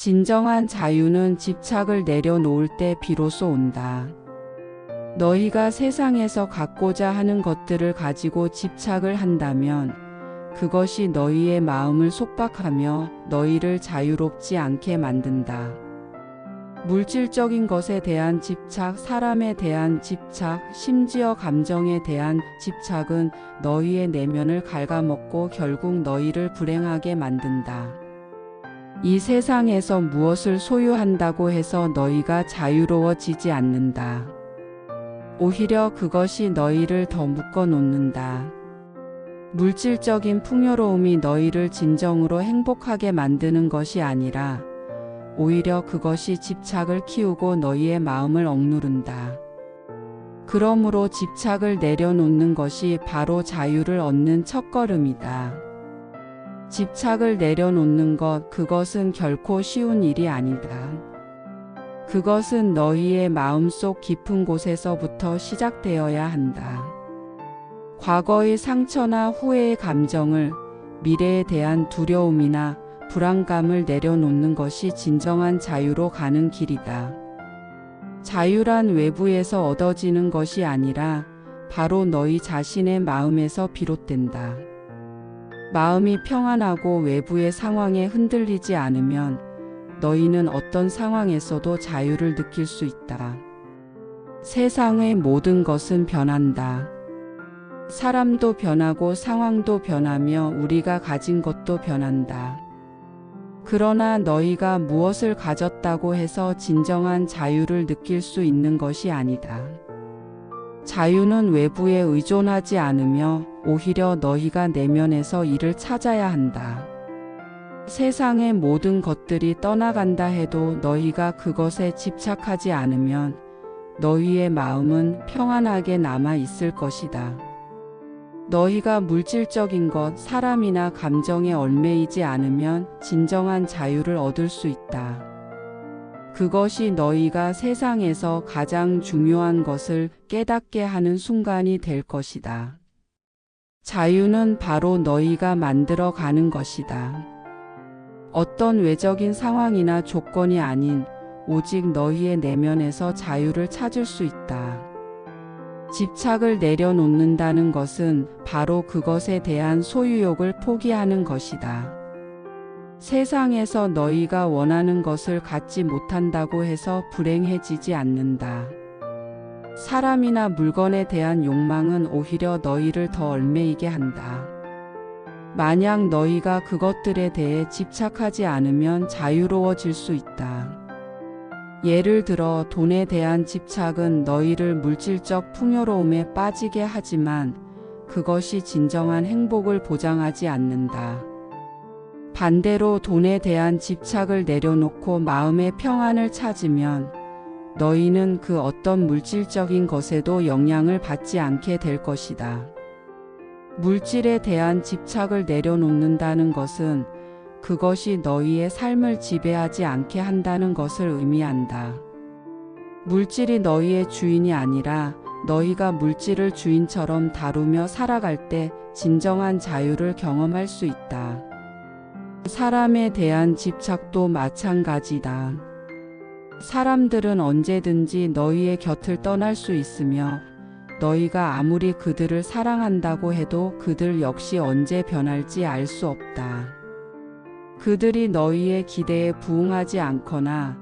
진정한 자유는 집착을 내려놓을 때 비로소 온다. 너희가 세상에서 갖고자 하는 것들을 가지고 집착을 한다면 그것이 너희의 마음을 속박하며 너희를 자유롭지 않게 만든다. 물질적인 것에 대한 집착, 사람에 대한 집착, 심지어 감정에 대한 집착은 너희의 내면을 갉아먹고 결국 너희를 불행하게 만든다. 이 세상에서 무엇을 소유한다고 해서 너희가 자유로워지지 않는다. 오히려 그것이 너희를 더 묶어 놓는다. 물질적인 풍요로움이 너희를 진정으로 행복하게 만드는 것이 아니라 오히려 그것이 집착을 키우고 너희의 마음을 억누른다. 그러므로 집착을 내려놓는 것이 바로 자유를 얻는 첫걸음이다. 집착을 내려놓는 것, 그것은 결코 쉬운 일이 아니다. 그것은 너희의 마음속 깊은 곳에서부터 시작되어야 한다. 과거의 상처나 후회의 감정을, 미래에 대한 두려움이나 불안감을 내려놓는 것이 진정한 자유로 가는 길이다. 자유란 외부에서 얻어지는 것이 아니라 바로 너희 자신의 마음에서 비롯된다. 마음이 평안하고 외부의 상황에 흔들리지 않으면 너희는 어떤 상황에서도 자유를 느낄 수 있다. 세상의 모든 것은 변한다. 사람도 변하고 상황도 변하며 우리가 가진 것도 변한다. 그러나 너희가 무엇을 가졌다고 해서 진정한 자유를 느낄 수 있는 것이 아니다. 자유는 외부에 의존하지 않으며 오히려 너희가 내면에서 이를 찾아야 한다. 세상의 모든 것들이 떠나간다 해도 너희가 그것에 집착하지 않으면 너희의 마음은 평안하게 남아 있을 것이다. 너희가 물질적인 것, 사람이나 감정에 얽매이지 않으면 진정한 자유를 얻을 수 있다. 그것이 너희가 세상에서 가장 중요한 것을 깨닫게 하는 순간이 될 것이다. 자유는 바로 너희가 만들어 가는 것이다. 어떤 외적인 상황이나 조건이 아닌 오직 너희의 내면에서 자유를 찾을 수 있다. 집착을 내려놓는다는 것은 바로 그것에 대한 소유욕을 포기하는 것이다. 세상에서 너희가 원하는 것을 갖지 못한다고 해서 불행해지지 않는다. 사람이나 물건에 대한 욕망은 오히려 너희를 더 얽매이게 한다. 만약 너희가 그것들에 대해 집착하지 않으면 자유로워질 수 있다. 예를 들어 돈에 대한 집착은 너희를 물질적 풍요로움에 빠지게 하지만 그것이 진정한 행복을 보장하지 않는다. 반대로 돈에 대한 집착을 내려놓고 마음의 평안을 찾으면 너희는 그 어떤 물질적인 것에도 영향을 받지 않게 될 것이다. 물질에 대한 집착을 내려놓는다는 것은 그것이 너희의 삶을 지배하지 않게 한다는 것을 의미한다. 물질이 너희의 주인이 아니라 너희가 물질을 주인처럼 다루며 살아갈 때 진정한 자유를 경험할 수 있다. 사람에 대한 집착도 마찬가지다. 사람들은 언제든지 너희의 곁을 떠날 수 있으며 너희가 아무리 그들을 사랑한다고 해도 그들 역시 언제 변할지 알 수 없다. 그들이 너희의 기대에 부응하지 않거나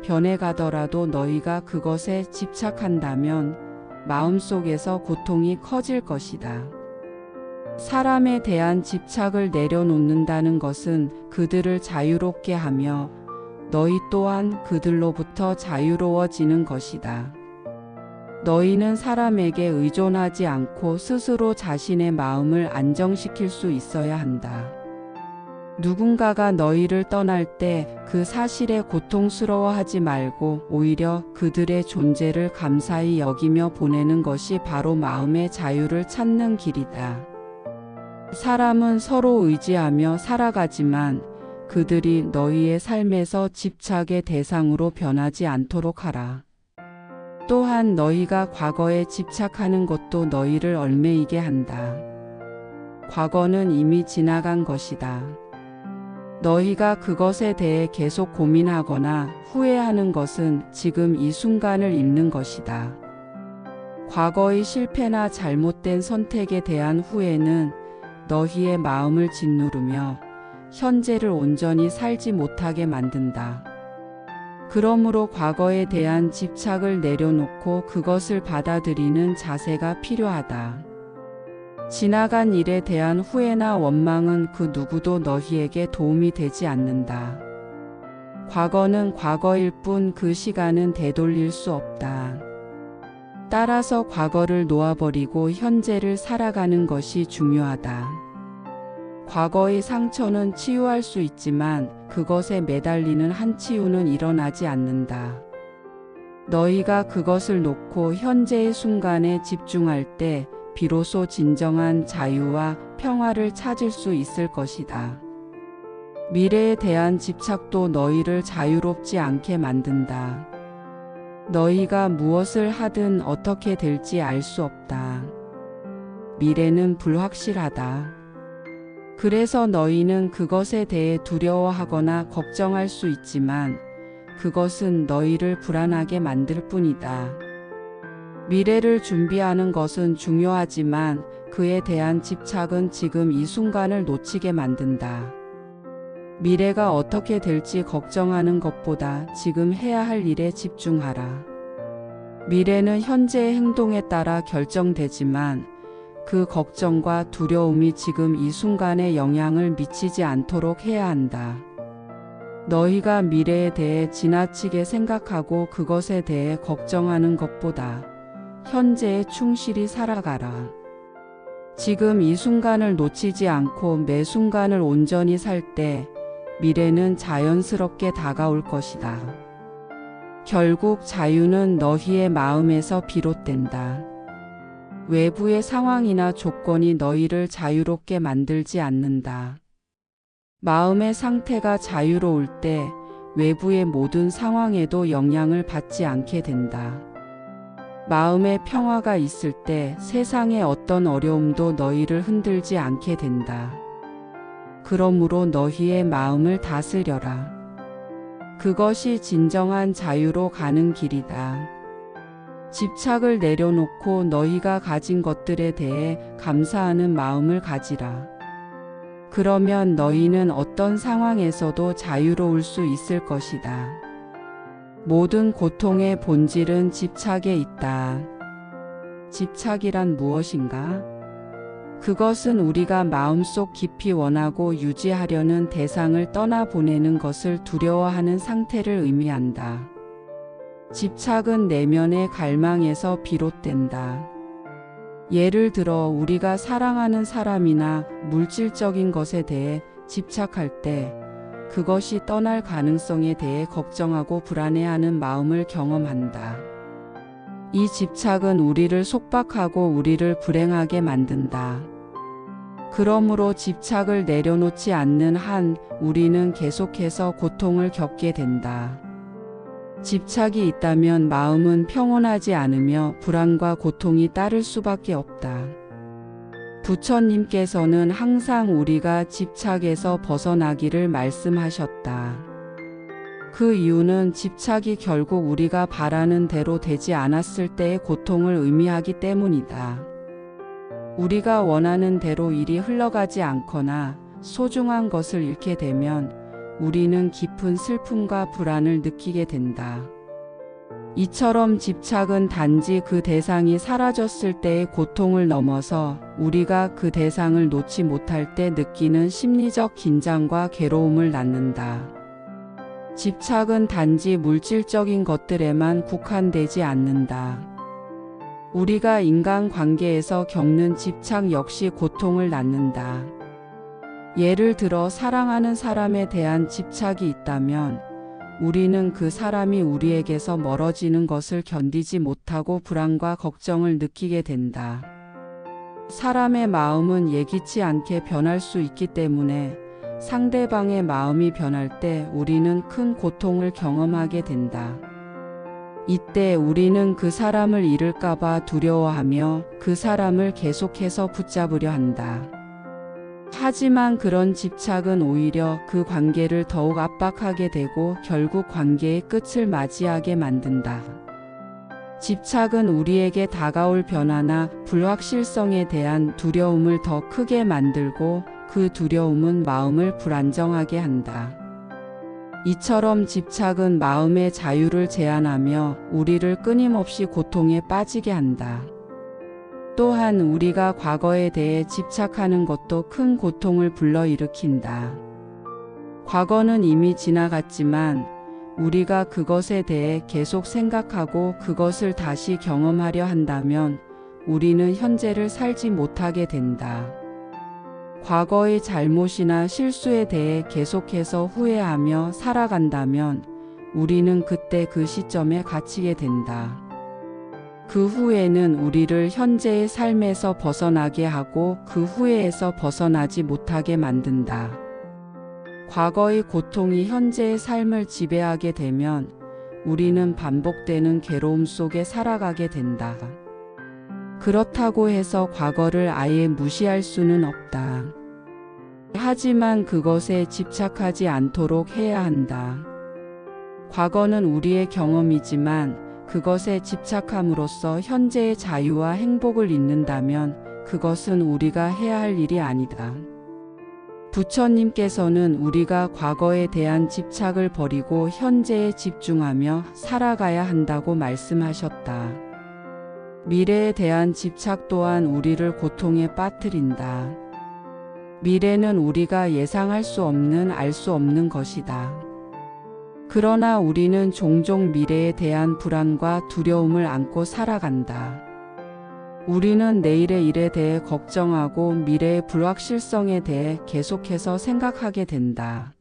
변해가더라도 너희가 그것에 집착한다면 마음속에서 고통이 커질 것이다. 사람에 대한 집착을 내려놓는다는 것은 그들을 자유롭게 하며 너희 또한 그들로부터 자유로워지는 것이다. 너희는 사람에게 의존하지 않고 스스로 자신의 마음을 안정시킬 수 있어야 한다. 누군가가 너희를 떠날 때 그 사실에 고통스러워하지 말고 오히려 그들의 존재를 감사히 여기며 보내는 것이 바로 마음의 자유를 찾는 길이다. 사람은 서로 의지하며 살아가지만 그들이 너희의 삶에서 집착의 대상으로 변하지 않도록 하라. 또한 너희가 과거에 집착하는 것도 너희를 얽매이게 한다. 과거는 이미 지나간 것이다. 너희가 그것에 대해 계속 고민하거나 후회하는 것은 지금 이 순간을 잃는 것이다. 과거의 실패나 잘못된 선택에 대한 후회는 너희의 마음을 짓누르며 현재를 온전히 살지 못하게 만든다. 그러므로 과거에 대한 집착을 내려놓고 그것을 받아들이는 자세가 필요하다. 지나간 일에 대한 후회나 원망은 그 누구도 너희에게 도움이 되지 않는다. 과거는 과거일 뿐 그 시간은 되돌릴 수 없다. 따라서 과거를 놓아버리고 현재를 살아가는 것이 중요하다. 과거의 상처는 치유할 수 있지만 그것에 매달리는 한 치유는 일어나지 않는다. 너희가 그것을 놓고 현재의 순간에 집중할 때 비로소 진정한 자유와 평화를 찾을 수 있을 것이다. 미래에 대한 집착도 너희를 자유롭지 않게 만든다. 너희가 무엇을 하든 어떻게 될지 알 수 없다. 미래는 불확실하다. 그래서 너희는 그것에 대해 두려워하거나 걱정할 수 있지만 그것은 너희를 불안하게 만들 뿐이다. 미래를 준비하는 것은 중요하지만 그에 대한 집착은 지금 이 순간을 놓치게 만든다. 미래가 어떻게 될지 걱정하는 것보다 지금 해야 할 일에 집중하라. 미래는 현재의 행동에 따라 결정되지만 그 걱정과 두려움이 지금 이 순간에 영향을 미치지 않도록 해야 한다. 너희가 미래에 대해 지나치게 생각하고 그것에 대해 걱정하는 것보다 현재에 충실히 살아가라. 지금 이 순간을 놓치지 않고 매 순간을 온전히 살 때 미래는 자연스럽게 다가올 것이다. 결국 자유는 너희의 마음에서 비롯된다. 외부의 상황이나 조건이 너희를 자유롭게 만들지 않는다. 마음의 상태가 자유로울 때 외부의 모든 상황에도 영향을 받지 않게 된다. 마음의 평화가 있을 때 세상의 어떤 어려움도 너희를 흔들지 않게 된다. 그러므로 너희의 마음을 다스려라. 그것이 진정한 자유로 가는 길이다. 집착을 내려놓고 너희가 가진 것들에 대해 감사하는 마음을 가지라. 그러면 너희는 어떤 상황에서도 자유로울 수 있을 것이다. 모든 고통의 본질은 집착에 있다. 집착이란 무엇인가? 그것은 우리가 마음속 깊이 원하고 유지하려는 대상을 떠나보내는 것을 두려워하는 상태를 의미한다. 집착은 내면의 갈망에서 비롯된다. 예를 들어 우리가 사랑하는 사람이나 물질적인 것에 대해 집착할 때 그것이 떠날 가능성에 대해 걱정하고 불안해하는 마음을 경험한다. 이 집착은 우리를 속박하고 우리를 불행하게 만든다. 그러므로 집착을 내려놓지 않는 한 우리는 계속해서 고통을 겪게 된다. 집착이 있다면 마음은 평온하지 않으며 불안과 고통이 따를 수밖에 없다. 부처님께서는 항상 우리가 집착에서 벗어나기를 말씀하셨다. 그 이유는 집착이 결국 우리가 바라는 대로 되지 않았을 때의 고통을 의미하기 때문이다. 우리가 원하는 대로 일이 흘러가지 않거나 소중한 것을 잃게 되면 우리는 깊은 슬픔과 불안을 느끼게 된다. 이처럼 집착은 단지 그 대상이 사라졌을 때의 고통을 넘어서 우리가 그 대상을 놓지 못할 때 느끼는 심리적 긴장과 괴로움을 낳는다. 집착은 단지 물질적인 것들에만 국한되지 않는다. 우리가 인간관계에서 겪는 집착 역시 고통을 낳는다. 예를 들어 사랑하는 사람에 대한 집착이 있다면 우리는 그 사람이 우리에게서 멀어지는 것을 견디지 못하고 불안과 걱정을 느끼게 된다. 사람의 마음은 예기치 않게 변할 수 있기 때문에 상대방의 마음이 변할 때 우리는 큰 고통을 경험하게 된다. 이때 우리는 그 사람을 잃을까봐 두려워하며 그 사람을 계속해서 붙잡으려 한다. 하지만 그런 집착은 오히려 그 관계를 더욱 압박하게 되고 결국 관계의 끝을 맞이하게 만든다. 집착은 우리에게 다가올 변화나 불확실성에 대한 두려움을 더 크게 만들고 그 두려움은 마음을 불안정하게 한다. 이처럼 집착은 마음의 자유를 제한하며 우리를 끊임없이 고통에 빠지게 한다. 또한 우리가 과거에 대해 집착하는 것도 큰 고통을 불러일으킨다. 과거는 이미 지나갔지만 우리가 그것에 대해 계속 생각하고 그것을 다시 경험하려 한다면 우리는 현재를 살지 못하게 된다. 과거의 잘못이나 실수에 대해 계속해서 후회하며 살아간다면 우리는 그때 그 시점에 갇히게 된다. 그 후회는 우리를 현재의 삶에서 벗어나게 하고 그 후회에서 벗어나지 못하게 만든다. 과거의 고통이 현재의 삶을 지배하게 되면 우리는 반복되는 괴로움 속에 살아가게 된다. 그렇다고 해서 과거를 아예 무시할 수는 없다. 하지만 그것에 집착하지 않도록 해야 한다. 과거는 우리의 경험이지만 그것에 집착함으로써 현재의 자유와 행복을 잃는다면 그것은 우리가 해야 할 일이 아니다. 부처님께서는 우리가 과거에 대한 집착을 버리고 현재에 집중하며 살아가야 한다고 말씀하셨다. 미래에 대한 집착 또한 우리를 고통에 빠뜨린다. 미래는 우리가 예상할 수 없는, 알 수 없는 것이다. 그러나 우리는 종종 미래에 대한 불안과 두려움을 안고 살아간다. 우리는 내일의 일에 대해 걱정하고 미래의 불확실성에 대해 계속해서 생각하게 된다.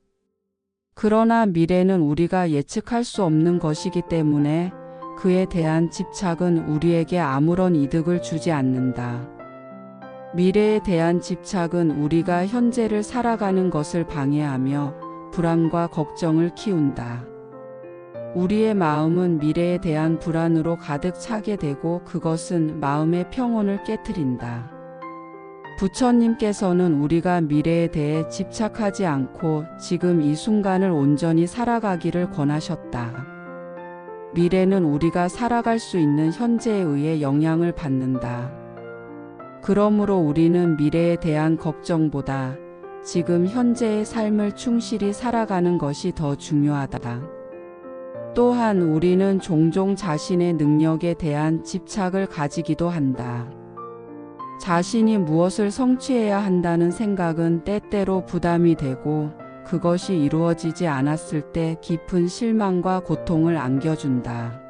그러나 미래는 우리가 예측할 수 없는 것이기 때문에 그에 대한 집착은 우리에게 아무런 이득을 주지 않는다. 미래에 대한 집착은 우리가 현재를 살아가는 것을 방해하며 불안과 걱정을 키운다. 우리의 마음은 미래에 대한 불안으로 가득 차게 되고 그것은 마음의 평온을 깨트린다. 부처님께서는 우리가 미래에 대해 집착하지 않고 지금 이 순간을 온전히 살아가기를 권하셨다. 미래는 우리가 살아갈 수 있는 현재에 의해 영향을 받는다. 그러므로 우리는 미래에 대한 걱정보다 지금 현재의 삶을 충실히 살아가는 것이 더 중요하다. 또한 우리는 종종 자신의 능력에 대한 집착을 가지기도 한다. 자신이 무엇을 성취해야 한다는 생각은 때때로 부담이 되고 그것이 이루어지지 않았을 때 깊은 실망과 고통을 안겨준다.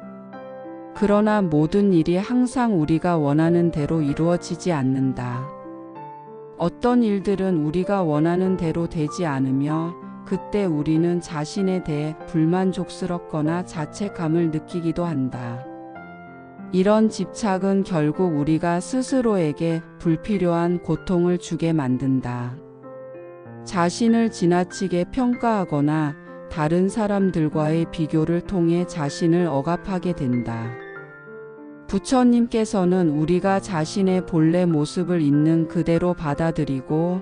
그러나 모든 일이 항상 우리가 원하는 대로 이루어지지 않는다. 어떤 일들은 우리가 원하는 대로 되지 않으며 그때 우리는 자신에 대해 불만족스럽거나 자책감을 느끼기도 한다. 이런 집착은 결국 우리가 스스로에게 불필요한 고통을 주게 만든다. 자신을 지나치게 평가하거나 다른 사람들과의 비교를 통해 자신을 억압하게 된다. 부처님께서는 우리가 자신의 본래 모습을 있는 그대로 받아들이고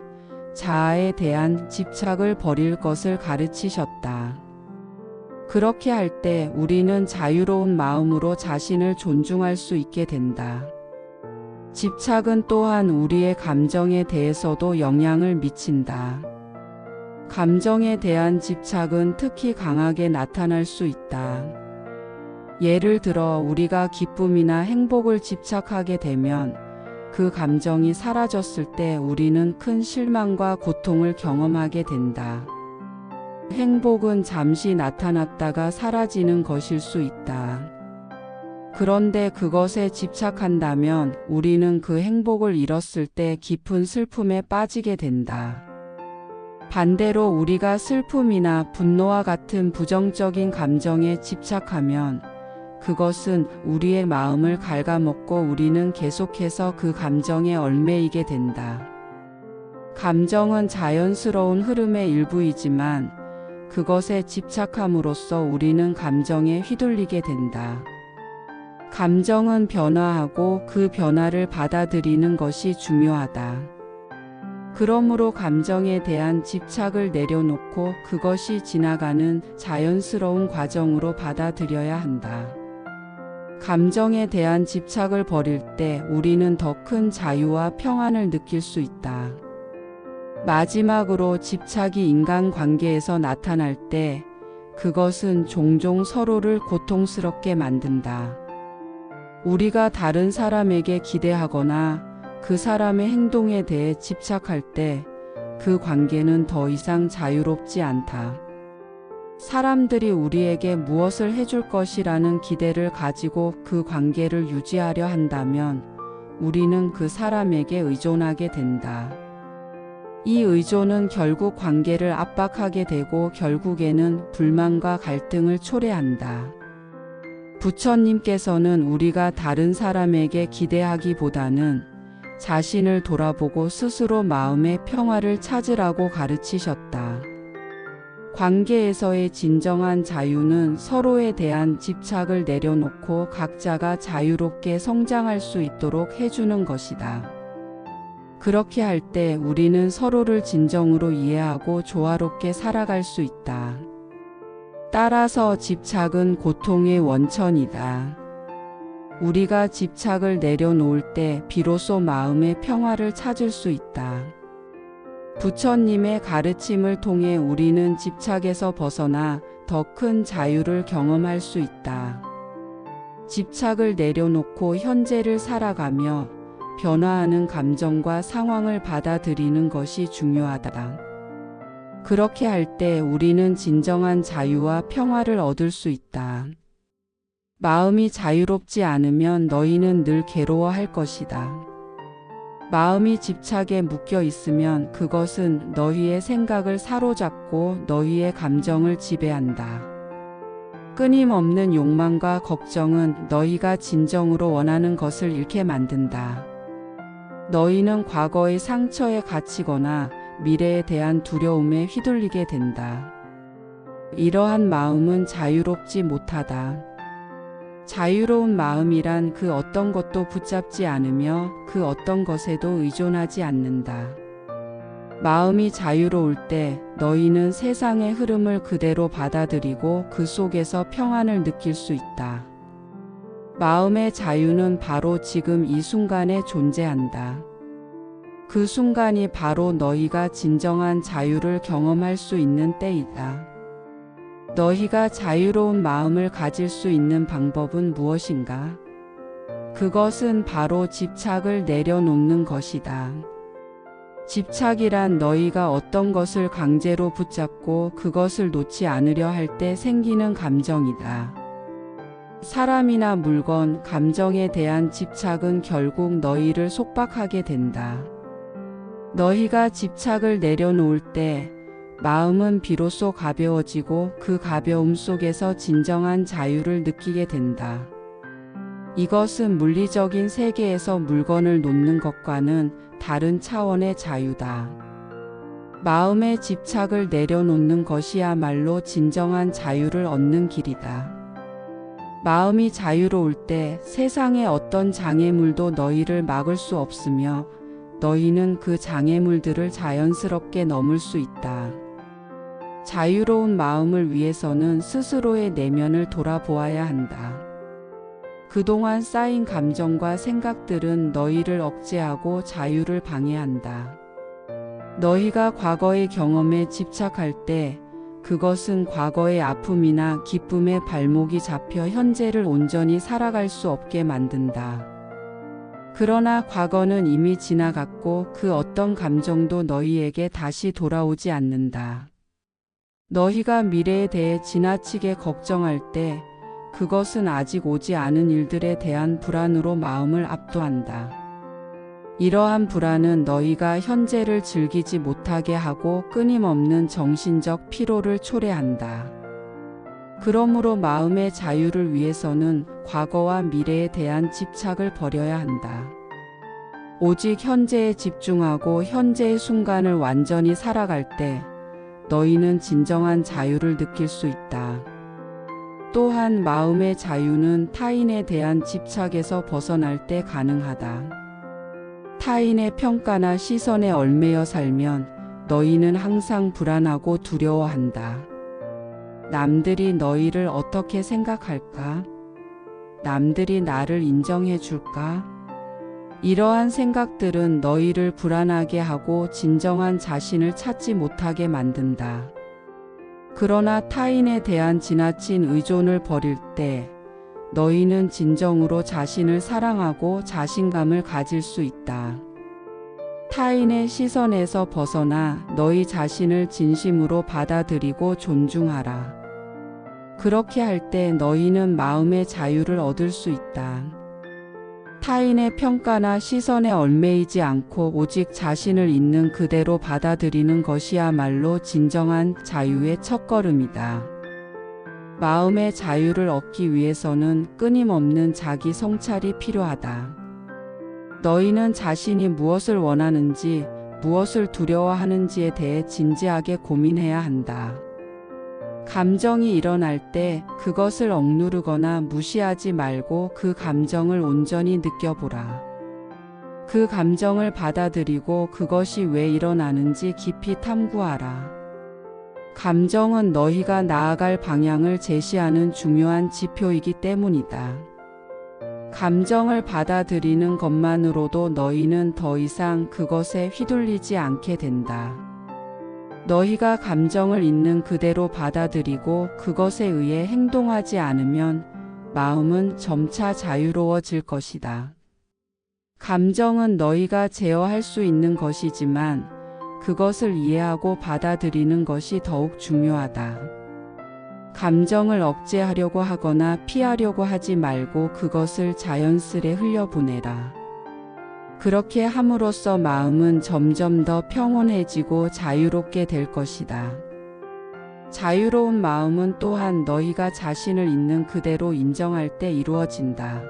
자아에 대한 집착을 버릴 것을 가르치셨다. 그렇게 할 때 우리는 자유로운 마음으로 자신을 존중할 수 있게 된다. 집착은 또한 우리의 감정에 대해서도 영향을 미친다. 감정에 대한 집착은 특히 강하게 나타날 수 있다. 예를 들어 우리가 기쁨이나 행복을 집착하게 되면 그 감정이 사라졌을 때 우리는 큰 실망과 고통을 경험하게 된다. 행복은 잠시 나타났다가 사라지는 것일 수 있다. 그런데 그것에 집착한다면 우리는 그 행복을 잃었을 때 깊은 슬픔에 빠지게 된다. 반대로 우리가 슬픔이나 분노와 같은 부정적인 감정에 집착하면 그것은 우리의 마음을 갉아먹고 우리는 계속해서 그 감정에 얽매이게 된다. 감정은 자연스러운 흐름의 일부이지만 그것에 집착함으로써 우리는 감정에 휘둘리게 된다. 감정은 변화하고 그 변화를 받아들이는 것이 중요하다. 그러므로 감정에 대한 집착을 내려놓고 그것이 지나가는 자연스러운 과정으로 받아들여야 한다. 감정에 대한 집착을 버릴 때 우리는 더 큰 자유와 평안을 느낄 수 있다. 마지막으로 집착이 인간관계에서 나타날 때 그것은 종종 서로를 고통스럽게 만든다. 우리가 다른 사람에게 기대하거나 그 사람의 행동에 대해 집착할 때 그 관계는 더 이상 자유롭지 않다. 사람들이 우리에게 무엇을 해줄 것이라는 기대를 가지고 그 관계를 유지하려 한다면 우리는 그 사람에게 의존하게 된다. 이 의존은 결국 관계를 압박하게 되고 결국에는 불만과 갈등을 초래한다. 부처님께서는 우리가 다른 사람에게 기대하기보다는 자신을 돌아보고 스스로 마음의 평화를 찾으라고 가르치셨다. 관계에서의 진정한 자유는 서로에 대한 집착을 내려놓고 각자가 자유롭게 성장할 수 있도록 해주는 것이다. 그렇게 할 때 우리는 서로를 진정으로 이해하고 조화롭게 살아갈 수 있다. 따라서 집착은 고통의 원천이다. 우리가 집착을 내려놓을 때 비로소 마음의 평화를 찾을 수 있다. 부처님의 가르침을 통해 우리는 집착에서 벗어나 더 큰 자유를 경험할 수 있다. 집착을 내려놓고 현재를 살아가며 변화하는 감정과 상황을 받아들이는 것이 중요하다. 그렇게 할 때 우리는 진정한 자유와 평화를 얻을 수 있다. 마음이 자유롭지 않으면 너희는 늘 괴로워할 것이다. 마음이 집착에 묶여 있으면 그것은 너희의 생각을 사로잡고 너희의 감정을 지배한다. 끊임없는 욕망과 걱정은 너희가 진정으로 원하는 것을 잃게 만든다. 너희는 과거의 상처에 갇히거나 미래에 대한 두려움에 휘둘리게 된다. 이러한 마음은 자유롭지 못하다. 자유로운 마음이란 그 어떤 것도 붙잡지 않으며 그 어떤 것에도 의존하지 않는다. 마음이 자유로울 때 너희는 세상의 흐름을 그대로 받아들이고 그 속에서 평안을 느낄 수 있다. 마음의 자유는 바로 지금 이 순간에 존재한다. 그 순간이 바로 너희가 진정한 자유를 경험할 수 있는 때이다. 너희가 자유로운 마음을 가질 수 있는 방법은 무엇인가? 그것은 바로 집착을 내려놓는 것이다. 집착이란 너희가 어떤 것을 강제로 붙잡고 그것을 놓지 않으려 할 때 생기는 감정이다. 사람이나 물건, 감정에 대한 집착은 결국 너희를 속박하게 된다. 너희가 집착을 내려놓을 때 마음은 비로소 가벼워지고 그 가벼움 속에서 진정한 자유를 느끼게 된다. 이것은 물리적인 세계에서 물건을 놓는 것과는 다른 차원의 자유다. 마음의 집착을 내려놓는 것이야말로 진정한 자유를 얻는 길이다. 마음이 자유로울 때 세상의 어떤 장애물도 너희를 막을 수 없으며 너희는 그 장애물들을 자연스럽게 넘을 수 있다. 자유로운 마음을 위해서는 스스로의 내면을 돌아보아야 한다. 그동안 쌓인 감정과 생각들은 너희를 억제하고 자유를 방해한다. 너희가 과거의 경험에 집착할 때 그것은 과거의 아픔이나 기쁨의 발목이 잡혀 현재를 온전히 살아갈 수 없게 만든다. 그러나 과거는 이미 지나갔고 그 어떤 감정도 너희에게 다시 돌아오지 않는다. 너희가 미래에 대해 지나치게 걱정할 때 그것은 아직 오지 않은 일들에 대한 불안으로 마음을 압도한다. 이러한 불안은 너희가 현재를 즐기지 못하게 하고 끊임없는 정신적 피로를 초래한다. 그러므로 마음의 자유를 위해서는 과거와 미래에 대한 집착을 버려야 한다. 오직 현재에 집중하고 현재의 순간을 완전히 살아갈 때 너희는 진정한 자유를 느낄 수 있다. 또한 마음의 자유는 타인에 대한 집착에서 벗어날 때 가능하다. 타인의 평가나 시선에 얽매여 살면 너희는 항상 불안하고 두려워한다. 남들이 너희를 어떻게 생각할까? 남들이 나를 인정해 줄까? 이러한 생각들은 너희를 불안하게 하고 진정한 자신을 찾지 못하게 만든다. 그러나 타인에 대한 지나친 의존을 버릴 때 너희는 진정으로 자신을 사랑하고 자신감을 가질 수 있다. 타인의 시선에서 벗어나 너희 자신을 진심으로 받아들이고 존중하라. 그렇게 할 때 너희는 마음의 자유를 얻을 수 있다. 타인의 평가나 시선에 얽매이지 않고 오직 자신을 있는 그대로 받아들이는 것이야말로 진정한 자유의 첫걸음이다. 마음의 자유를 얻기 위해서는 끊임없는 자기 성찰이 필요하다. 너희는 자신이 무엇을 원하는지, 무엇을 두려워하는지에 대해 진지하게 고민해야 한다. 감정이 일어날 때 그것을 억누르거나 무시하지 말고 그 감정을 온전히 느껴보라. 그 감정을 받아들이고 그것이 왜 일어나는지 깊이 탐구하라. 감정은 너희가 나아갈 방향을 제시하는 중요한 지표이기 때문이다. 감정을 받아들이는 것만으로도 너희는 더 이상 그것에 휘둘리지 않게 된다. 너희가 감정을 있는 그대로 받아들이고 그것에 의해 행동하지 않으면 마음은 점차 자유로워질 것이다. 감정은 너희가 제어할 수 있는 것이지만 그것을 이해하고 받아들이는 것이 더욱 중요하다. 감정을 억제하려고 하거나 피하려고 하지 말고 그것을 자연스레 흘려보내라. 그렇게 함으로써 마음은 점점 더 평온해지고 자유롭게 될 것이다. 자유로운 마음은 또한 너희가 자신을 있는 그대로 인정할 때 이루어진다.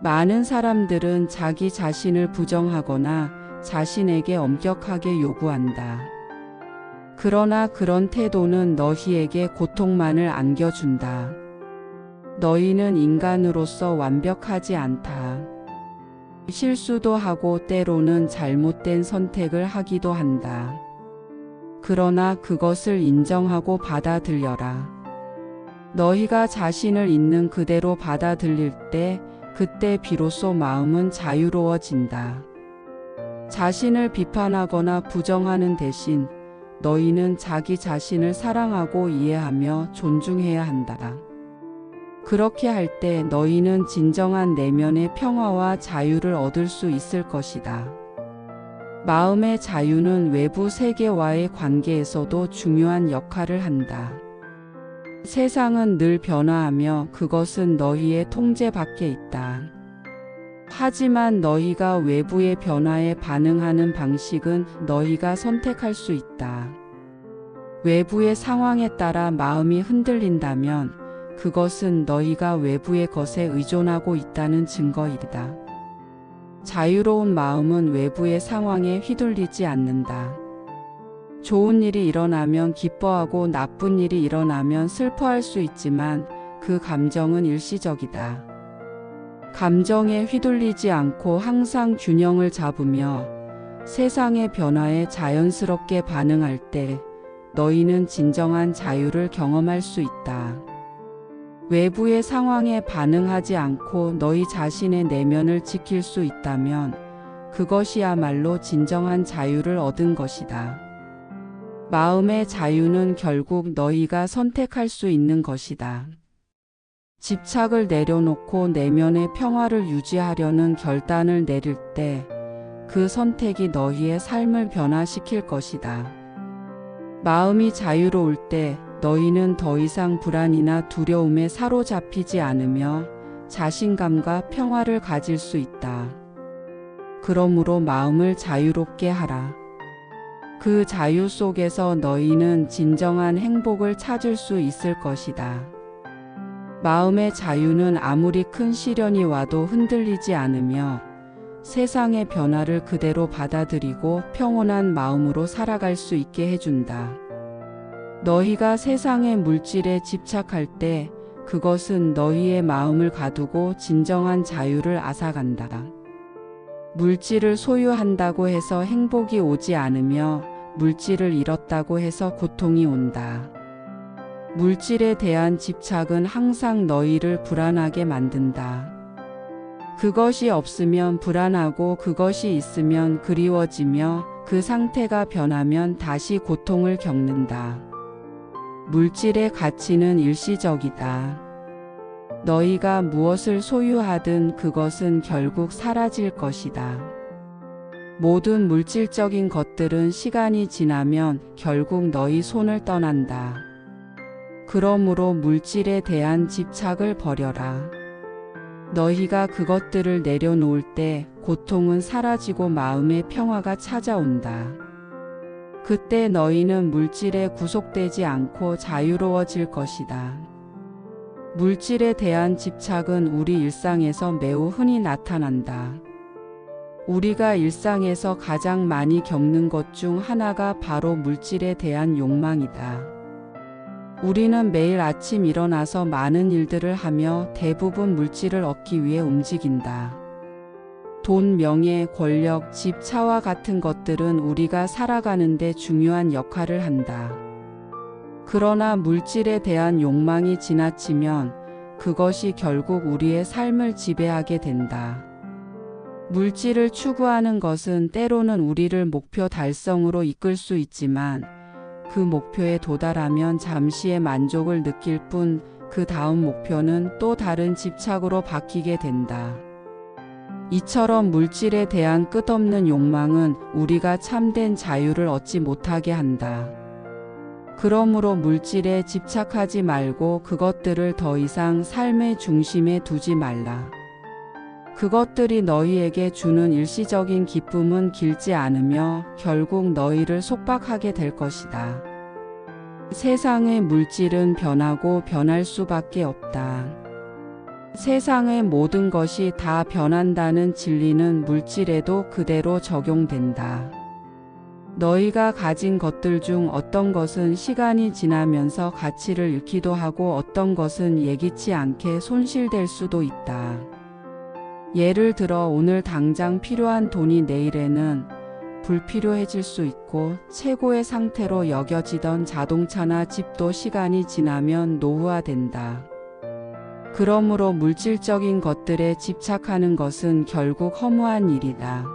많은 사람들은 자기 자신을 부정하거나 자신에게 엄격하게 요구한다. 그러나 그런 태도는 너희에게 고통만을 안겨준다. 너희는 인간으로서 완벽하지 않다. 실수도 하고 때로는 잘못된 선택을 하기도 한다. 그러나 그것을 인정하고 받아들여라. 너희가 자신을 있는 그대로 받아들일 때 그때 비로소 마음은 자유로워진다. 자신을 비판하거나 부정하는 대신 너희는 자기 자신을 사랑하고 이해하며 존중해야 한다. 그렇게 할 때 너희는 진정한 내면의 평화와 자유를 얻을 수 있을 것이다. 마음의 자유는 외부 세계와의 관계에서도 중요한 역할을 한다. 세상은 늘 변화하며 그것은 너희의 통제 밖에 있다. 하지만 너희가 외부의 변화에 반응하는 방식은 너희가 선택할 수 있다. 외부의 상황에 따라 마음이 흔들린다면 그것은 너희가 외부의 것에 의존하고 있다는 증거이다. 자유로운 마음은 외부의 상황에 휘둘리지 않는다. 좋은 일이 일어나면 기뻐하고 나쁜 일이 일어나면 슬퍼할 수 있지만 그 감정은 일시적이다. 감정에 휘둘리지 않고 항상 균형을 잡으며 세상의 변화에 자연스럽게 반응할 때 너희는 진정한 자유를 경험할 수 있다. 외부의 상황에 반응하지 않고 너희 자신의 내면을 지킬 수 있다면 그것이야말로 진정한 자유를 얻은 것이다. 마음의 자유는 결국 너희가 선택할 수 있는 것이다. 집착을 내려놓고 내면의 평화를 유지하려는 결단을 내릴 때 그 선택이 너희의 삶을 변화시킬 것이다. 마음이 자유로울 때 너희는 더 이상 불안이나 두려움에 사로잡히지 않으며 자신감과 평화를 가질 수 있다. 그러므로 마음을 자유롭게 하라. 그 자유 속에서 너희는 진정한 행복을 찾을 수 있을 것이다. 마음의 자유는 아무리 큰 시련이 와도 흔들리지 않으며 세상의 변화를 그대로 받아들이고 평온한 마음으로 살아갈 수 있게 해준다. 너희가 세상의 물질에 집착할 때 그것은 너희의 마음을 가두고 진정한 자유를 앗아간다. 물질을 소유한다고 해서 행복이 오지 않으며 물질을 잃었다고 해서 고통이 온다. 물질에 대한 집착은 항상 너희를 불안하게 만든다. 그것이 없으면 불안하고 그것이 있으면 그리워지며 그 상태가 변하면 다시 고통을 겪는다. 물질의 가치는 일시적이다. 너희가 무엇을 소유하든 그것은 결국 사라질 것이다. 모든 물질적인 것들은 시간이 지나면 결국 너희 손을 떠난다. 그러므로 물질에 대한 집착을 버려라. 너희가 그것들을 내려놓을 때 고통은 사라지고 마음의 평화가 찾아온다. 그때 너희는 물질에 구속되지 않고 자유로워질 것이다. 물질에 대한 집착은 우리 일상에서 매우 흔히 나타난다. 우리가 일상에서 가장 많이 겪는 것 중 하나가 바로 물질에 대한 욕망이다. 우리는 매일 아침 일어나서 많은 일들을 하며 대부분 물질을 얻기 위해 움직인다. 돈, 명예, 권력, 집, 차와 같은 것들은 우리가 살아가는 데 중요한 역할을 한다. 그러나 물질에 대한 욕망이 지나치면 그것이 결국 우리의 삶을 지배하게 된다. 물질을 추구하는 것은 때로는 우리를 목표 달성으로 이끌 수 있지만 그 목표에 도달하면 잠시의 만족을 느낄 뿐 그 다음 목표는 또 다른 집착으로 바뀌게 된다. 이처럼 물질에 대한 끝없는 욕망은 우리가 참된 자유를 얻지 못하게 한다. 그러므로 물질에 집착하지 말고 그것들을 더 이상 삶의 중심에 두지 말라. 그것들이 너희에게 주는 일시적인 기쁨은 길지 않으며 결국 너희를 속박하게 될 것이다. 세상의 물질은 변하고 변할 수밖에 없다. 세상의 모든 것이 다 변한다는 진리는 물질에도 그대로 적용된다. 너희가 가진 것들 중 어떤 것은 시간이 지나면서 가치를 잃기도 하고 어떤 것은 예기치 않게 손실될 수도 있다. 예를 들어 오늘 당장 필요한 돈이 내일에는 불필요해질 수 있고 최고의 상태로 여겨지던 자동차나 집도 시간이 지나면 노후화된다. 그러므로 물질적인 것들에 집착하는 것은 결국 허무한 일이다.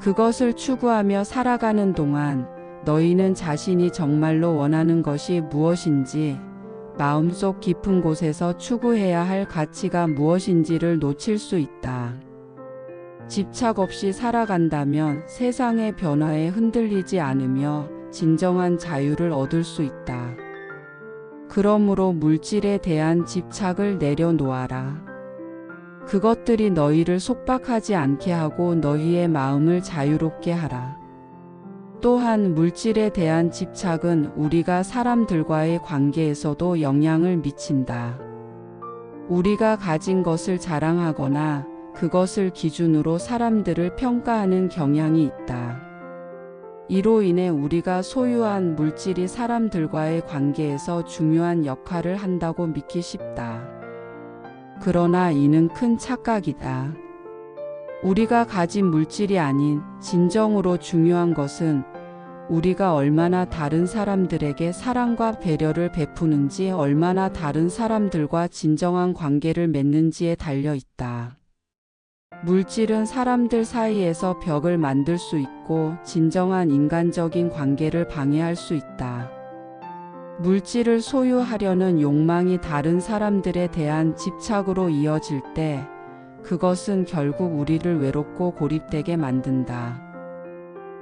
그것을 추구하며 살아가는 동안 너희는 자신이 정말로 원하는 것이 무엇인지, 마음속 깊은 곳에서 추구해야 할 가치가 무엇인지를 놓칠 수 있다. 집착 없이 살아간다면 세상의 변화에 흔들리지 않으며 진정한 자유를 얻을 수 있다. 그러므로 물질에 대한 집착을 내려놓아라. 그것들이 너희를 속박하지 않게 하고 너희의 마음을 자유롭게 하라. 또한 물질에 대한 집착은 우리가 사람들과의 관계에서도 영향을 미친다. 우리가 가진 것을 자랑하거나 그것을 기준으로 사람들을 평가하는 경향이 있다. 이로 인해 우리가 소유한 물질이 사람들과의 관계에서 중요한 역할을 한다고 믿기 쉽다. 그러나 이는 큰 착각이다. 우리가 가진 물질이 아닌 진정으로 중요한 것은 우리가 얼마나 다른 사람들에게 사랑과 배려를 베푸는지, 얼마나 다른 사람들과 진정한 관계를 맺는지에 달려 있다. 물질은 사람들 사이에서 벽을 만들 수 있고 진정한 인간적인 관계를 방해할 수 있다. 물질을 소유하려는 욕망이 다른 사람들에 대한 집착으로 이어질 때 그것은 결국 우리를 외롭고 고립되게 만든다.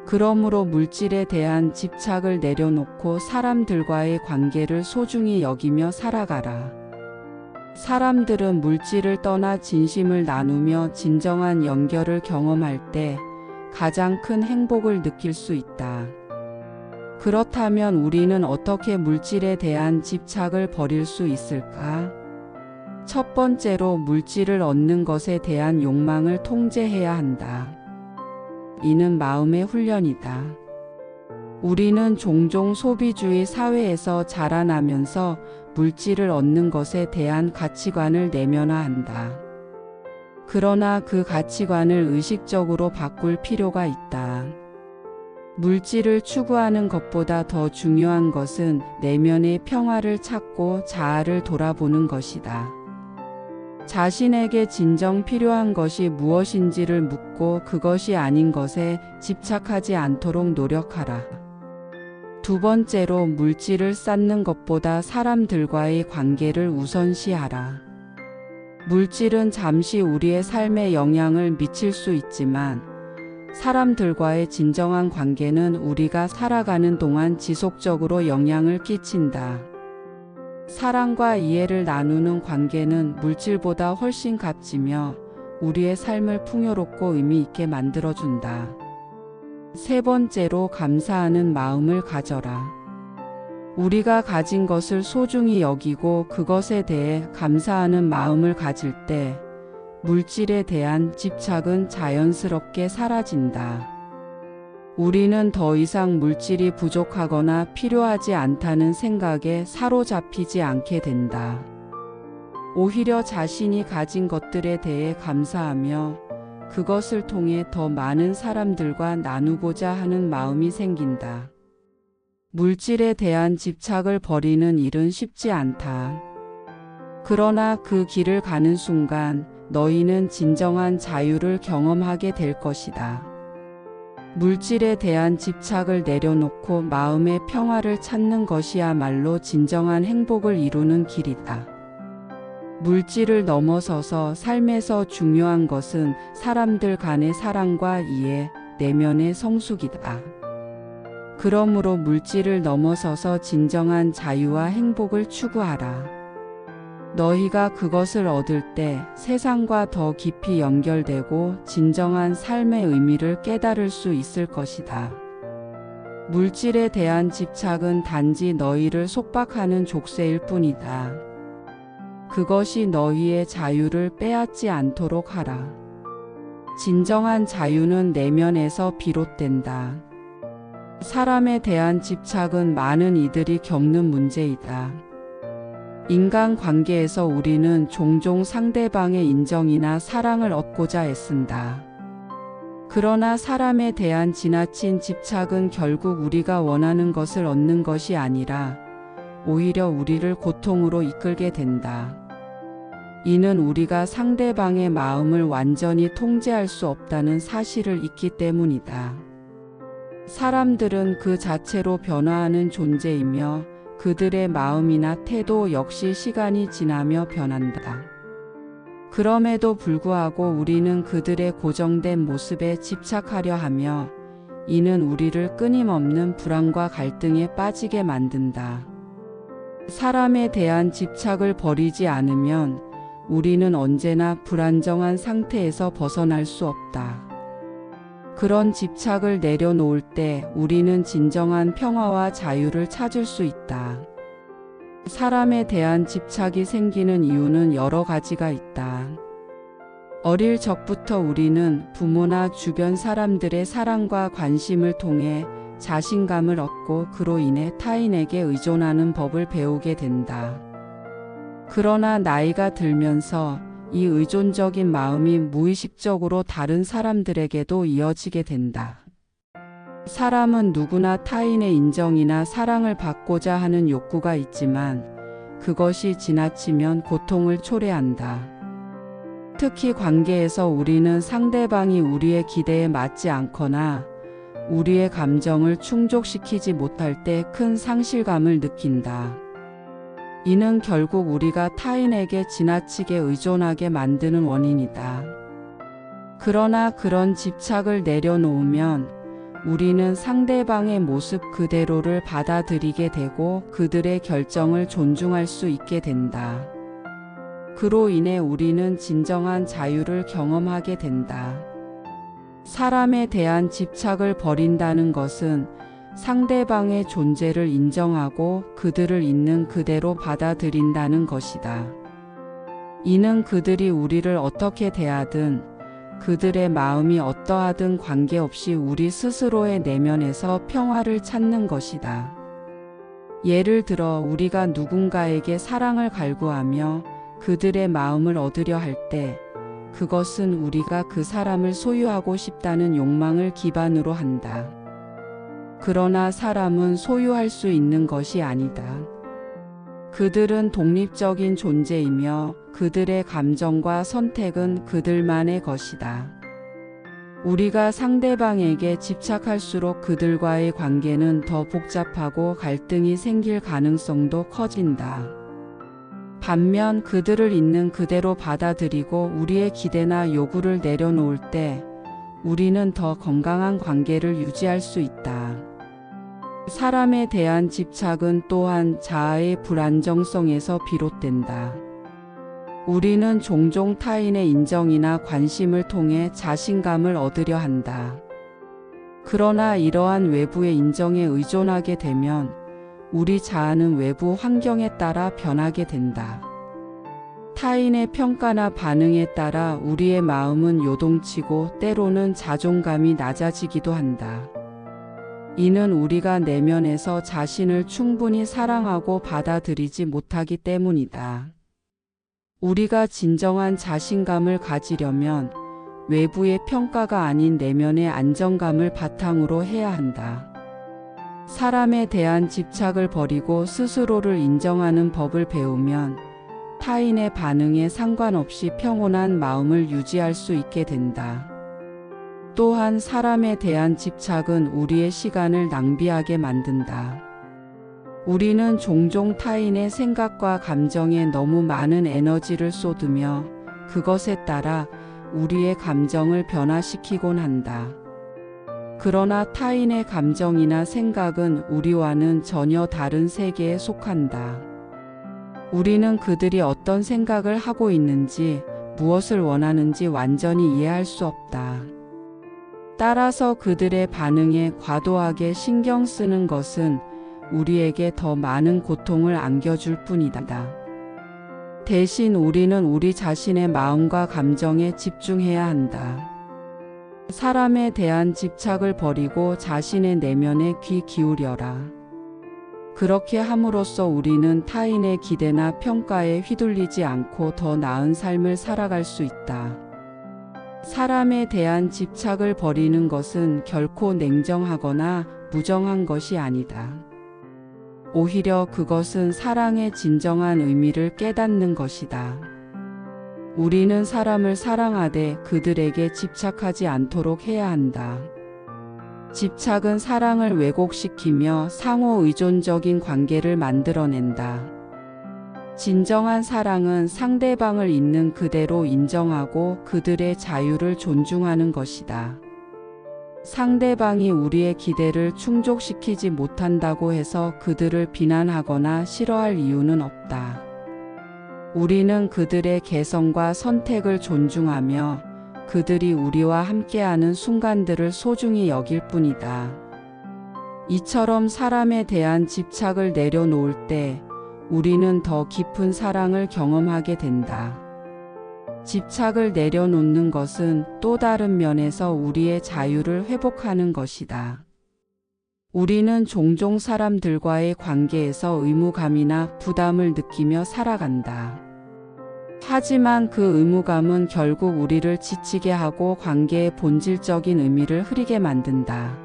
그러므로 물질에 대한 집착을 내려놓고 사람들과의 관계를 소중히 여기며 살아가라. 사람들은 물질을 떠나 진심을 나누며 진정한 연결을 경험할 때 가장 큰 행복을 느낄 수 있다. 그렇다면 우리는 어떻게 물질에 대한 집착을 버릴 수 있을까? 첫 번째로 물질을 얻는 것에 대한 욕망을 통제해야 한다. 이는 마음의 훈련이다. 우리는 종종 소비주의 사회에서 자라나면서 물질을 얻는 것에 대한 가치관을 내면화한다. 그러나 그 가치관을 의식적으로 바꿀 필요가 있다. 물질을 추구하는 것보다 더 중요한 것은 내면의 평화를 찾고 자아를 돌아보는 것이다. 자신에게 진정 필요한 것이 무엇인지를 묻고 그것이 아닌 것에 집착하지 않도록 노력하라. 두 번째로, 물질을 쌓는 것보다 사람들과의 관계를 우선시하라. 물질은 잠시 우리의 삶에 영향을 미칠 수 있지만 사람들과의 진정한 관계는 우리가 살아가는 동안 지속적으로 영향을 끼친다. 사랑과 이해를 나누는 관계는 물질보다 훨씬 값지며 우리의 삶을 풍요롭고 의미 있게 만들어준다. 세 번째로, 감사하는 마음을 가져라. 우리가 가진 것을 소중히 여기고 그것에 대해 감사하는 마음을 가질 때 물질에 대한 집착은 자연스럽게 사라진다. 우리는 더 이상 물질이 부족하거나 필요하지 않다는 생각에 사로잡히지 않게 된다. 오히려 자신이 가진 것들에 대해 감사하며 그것을 통해 더 많은 사람들과 나누고자 하는 마음이 생긴다. 물질에 대한 집착을 버리는 일은 쉽지 않다. 그러나 그 길을 가는 순간 너희는 진정한 자유를 경험하게 될 것이다. 물질에 대한 집착을 내려놓고 마음의 평화를 찾는 것이야말로 진정한 행복을 이루는 길이다. 물질을 넘어서서 삶에서 중요한 것은 사람들 간의 사랑과 이해, 내면의 성숙이다. 그러므로 물질을 넘어서서 진정한 자유와 행복을 추구하라. 너희가 그것을 얻을 때 세상과 더 깊이 연결되고 진정한 삶의 의미를 깨달을 수 있을 것이다. 물질에 대한 집착은 단지 너희를 속박하는 족쇄일 뿐이다. 그것이 너희의 자유를 빼앗지 않도록 하라. 진정한 자유는 내면에서 비롯된다. 사람에 대한 집착은 많은 이들이 겪는 문제이다. 인간 관계에서 우리는 종종 상대방의 인정이나 사랑을 얻고자 애쓴다. 그러나 사람에 대한 지나친 집착은 결국 우리가 원하는 것을 얻는 것이 아니라 오히려 우리를 고통으로 이끌게 된다. 이는 우리가 상대방의 마음을 완전히 통제할 수 없다는 사실을 잊기 때문이다. 사람들은 그 자체로 변화하는 존재이며 그들의 마음이나 태도 역시 시간이 지나며 변한다. 그럼에도 불구하고 우리는 그들의 고정된 모습에 집착하려 하며 이는 우리를 끊임없는 불안과 갈등에 빠지게 만든다. 사람에 대한 집착을 버리지 않으면 우리는 언제나 불안정한 상태에서 벗어날 수 없다. 그런 집착을 내려놓을 때 우리는 진정한 평화와 자유를 찾을 수 있다. 사람에 대한 집착이 생기는 이유는 여러 가지가 있다. 어릴 적부터 우리는 부모나 주변 사람들의 사랑과 관심을 통해 자신감을 얻고 그로 인해 타인에게 의존하는 법을 배우게 된다. 그러나 나이가 들면서 이 의존적인 마음이 무의식적으로 다른 사람들에게도 이어지게 된다. 사람은 누구나 타인의 인정이나 사랑을 받고자 하는 욕구가 있지만 그것이 지나치면 고통을 초래한다. 특히 관계에서 우리는 상대방이 우리의 기대에 맞지 않거나 우리의 감정을 충족시키지 못할 때 큰 상실감을 느낀다. 이는 결국 우리가 타인에게 지나치게 의존하게 만드는 원인이다. 그러나 그런 집착을 내려놓으면 우리는 상대방의 모습 그대로를 받아들이게 되고 그들의 결정을 존중할 수 있게 된다. 그로 인해 우리는 진정한 자유를 경험하게 된다. 사람에 대한 집착을 버린다는 것은 상대방의 존재를 인정하고 그들을 있는 그대로 받아들인다는 것이다. 이는 그들이 우리를 어떻게 대하든 그들의 마음이 어떠하든 관계없이 우리 스스로의 내면에서 평화를 찾는 것이다. 예를 들어 우리가 누군가에게 사랑을 갈구하며 그들의 마음을 얻으려 할 때 그것은 우리가 그 사람을 소유하고 싶다는 욕망을 기반으로 한다. 그러나 사람은 소유할 수 있는 것이 아니다. 그들은 독립적인 존재이며 그들의 감정과 선택은 그들만의 것이다. 우리가 상대방에게 집착할수록 그들과의 관계는 더 복잡하고 갈등이 생길 가능성도 커진다. 반면 그들을 있는 그대로 받아들이고 우리의 기대나 요구를 내려놓을 때 우리는 더 건강한 관계를 유지할 수 있다. 사람에 대한 집착은 또한 자아의 불안정성에서 비롯된다. 우리는 종종 타인의 인정이나 관심을 통해 자신감을 얻으려 한다. 그러나 이러한 외부의 인정에 의존하게 되면 우리 자아는 외부 환경에 따라 변하게 된다. 타인의 평가나 반응에 따라 우리의 마음은 요동치고 때로는 자존감이 낮아지기도 한다. 이는 우리가 내면에서 자신을 충분히 사랑하고 받아들이지 못하기 때문이다. 우리가 진정한 자신감을 가지려면 외부의 평가가 아닌 내면의 안정감을 바탕으로 해야 한다. 사람에 대한 집착을 버리고 스스로를 인정하는 법을 배우면 타인의 반응에 상관없이 평온한 마음을 유지할 수 있게 된다. 또한 사람에 대한 집착은 우리의 시간을 낭비하게 만든다. 우리는 종종 타인의 생각과 감정에 너무 많은 에너지를 쏟으며 그것에 따라 우리의 감정을 변화시키곤 한다. 그러나 타인의 감정이나 생각은 우리와는 전혀 다른 세계에 속한다. 우리는 그들이 어떤 생각을 하고 있는지, 무엇을 원하는지 완전히 이해할 수 없다. 따라서 그들의 반응에 과도하게 신경 쓰는 것은 우리에게 더 많은 고통을 안겨줄 뿐이다. 대신 우리는 우리 자신의 마음과 감정에 집중해야 한다. 사람에 대한 집착을 버리고 자신의 내면에 귀 기울여라. 그렇게 함으로써 우리는 타인의 기대나 평가에 휘둘리지 않고 더 나은 삶을 살아갈 수 있다. 사람에 대한 집착을 버리는 것은 결코 냉정하거나 무정한 것이 아니다. 오히려 그것은 사랑의 진정한 의미를 깨닫는 것이다. 우리는 사람을 사랑하되 그들에게 집착하지 않도록 해야 한다. 집착은 사랑을 왜곡시키며 상호 의존적인 관계를 만들어낸다. 진정한 사랑은 상대방을 있는 그대로 인정하고 그들의 자유를 존중하는 것이다. 상대방이 우리의 기대를 충족시키지 못한다고 해서 그들을 비난하거나 싫어할 이유는 없다. 우리는 그들의 개성과 선택을 존중하며 그들이 우리와 함께하는 순간들을 소중히 여길 뿐이다. 이처럼 사람에 대한 집착을 내려놓을 때 우리는 더 깊은 사랑을 경험하게 된다. 집착을 내려놓는 것은 또 다른 면에서 우리의 자유를 회복하는 것이다. 우리는 종종 사람들과의 관계에서 의무감이나 부담을 느끼며 살아간다. 하지만 그 의무감은 결국 우리를 지치게 하고 관계의 본질적인 의미를 흐리게 만든다.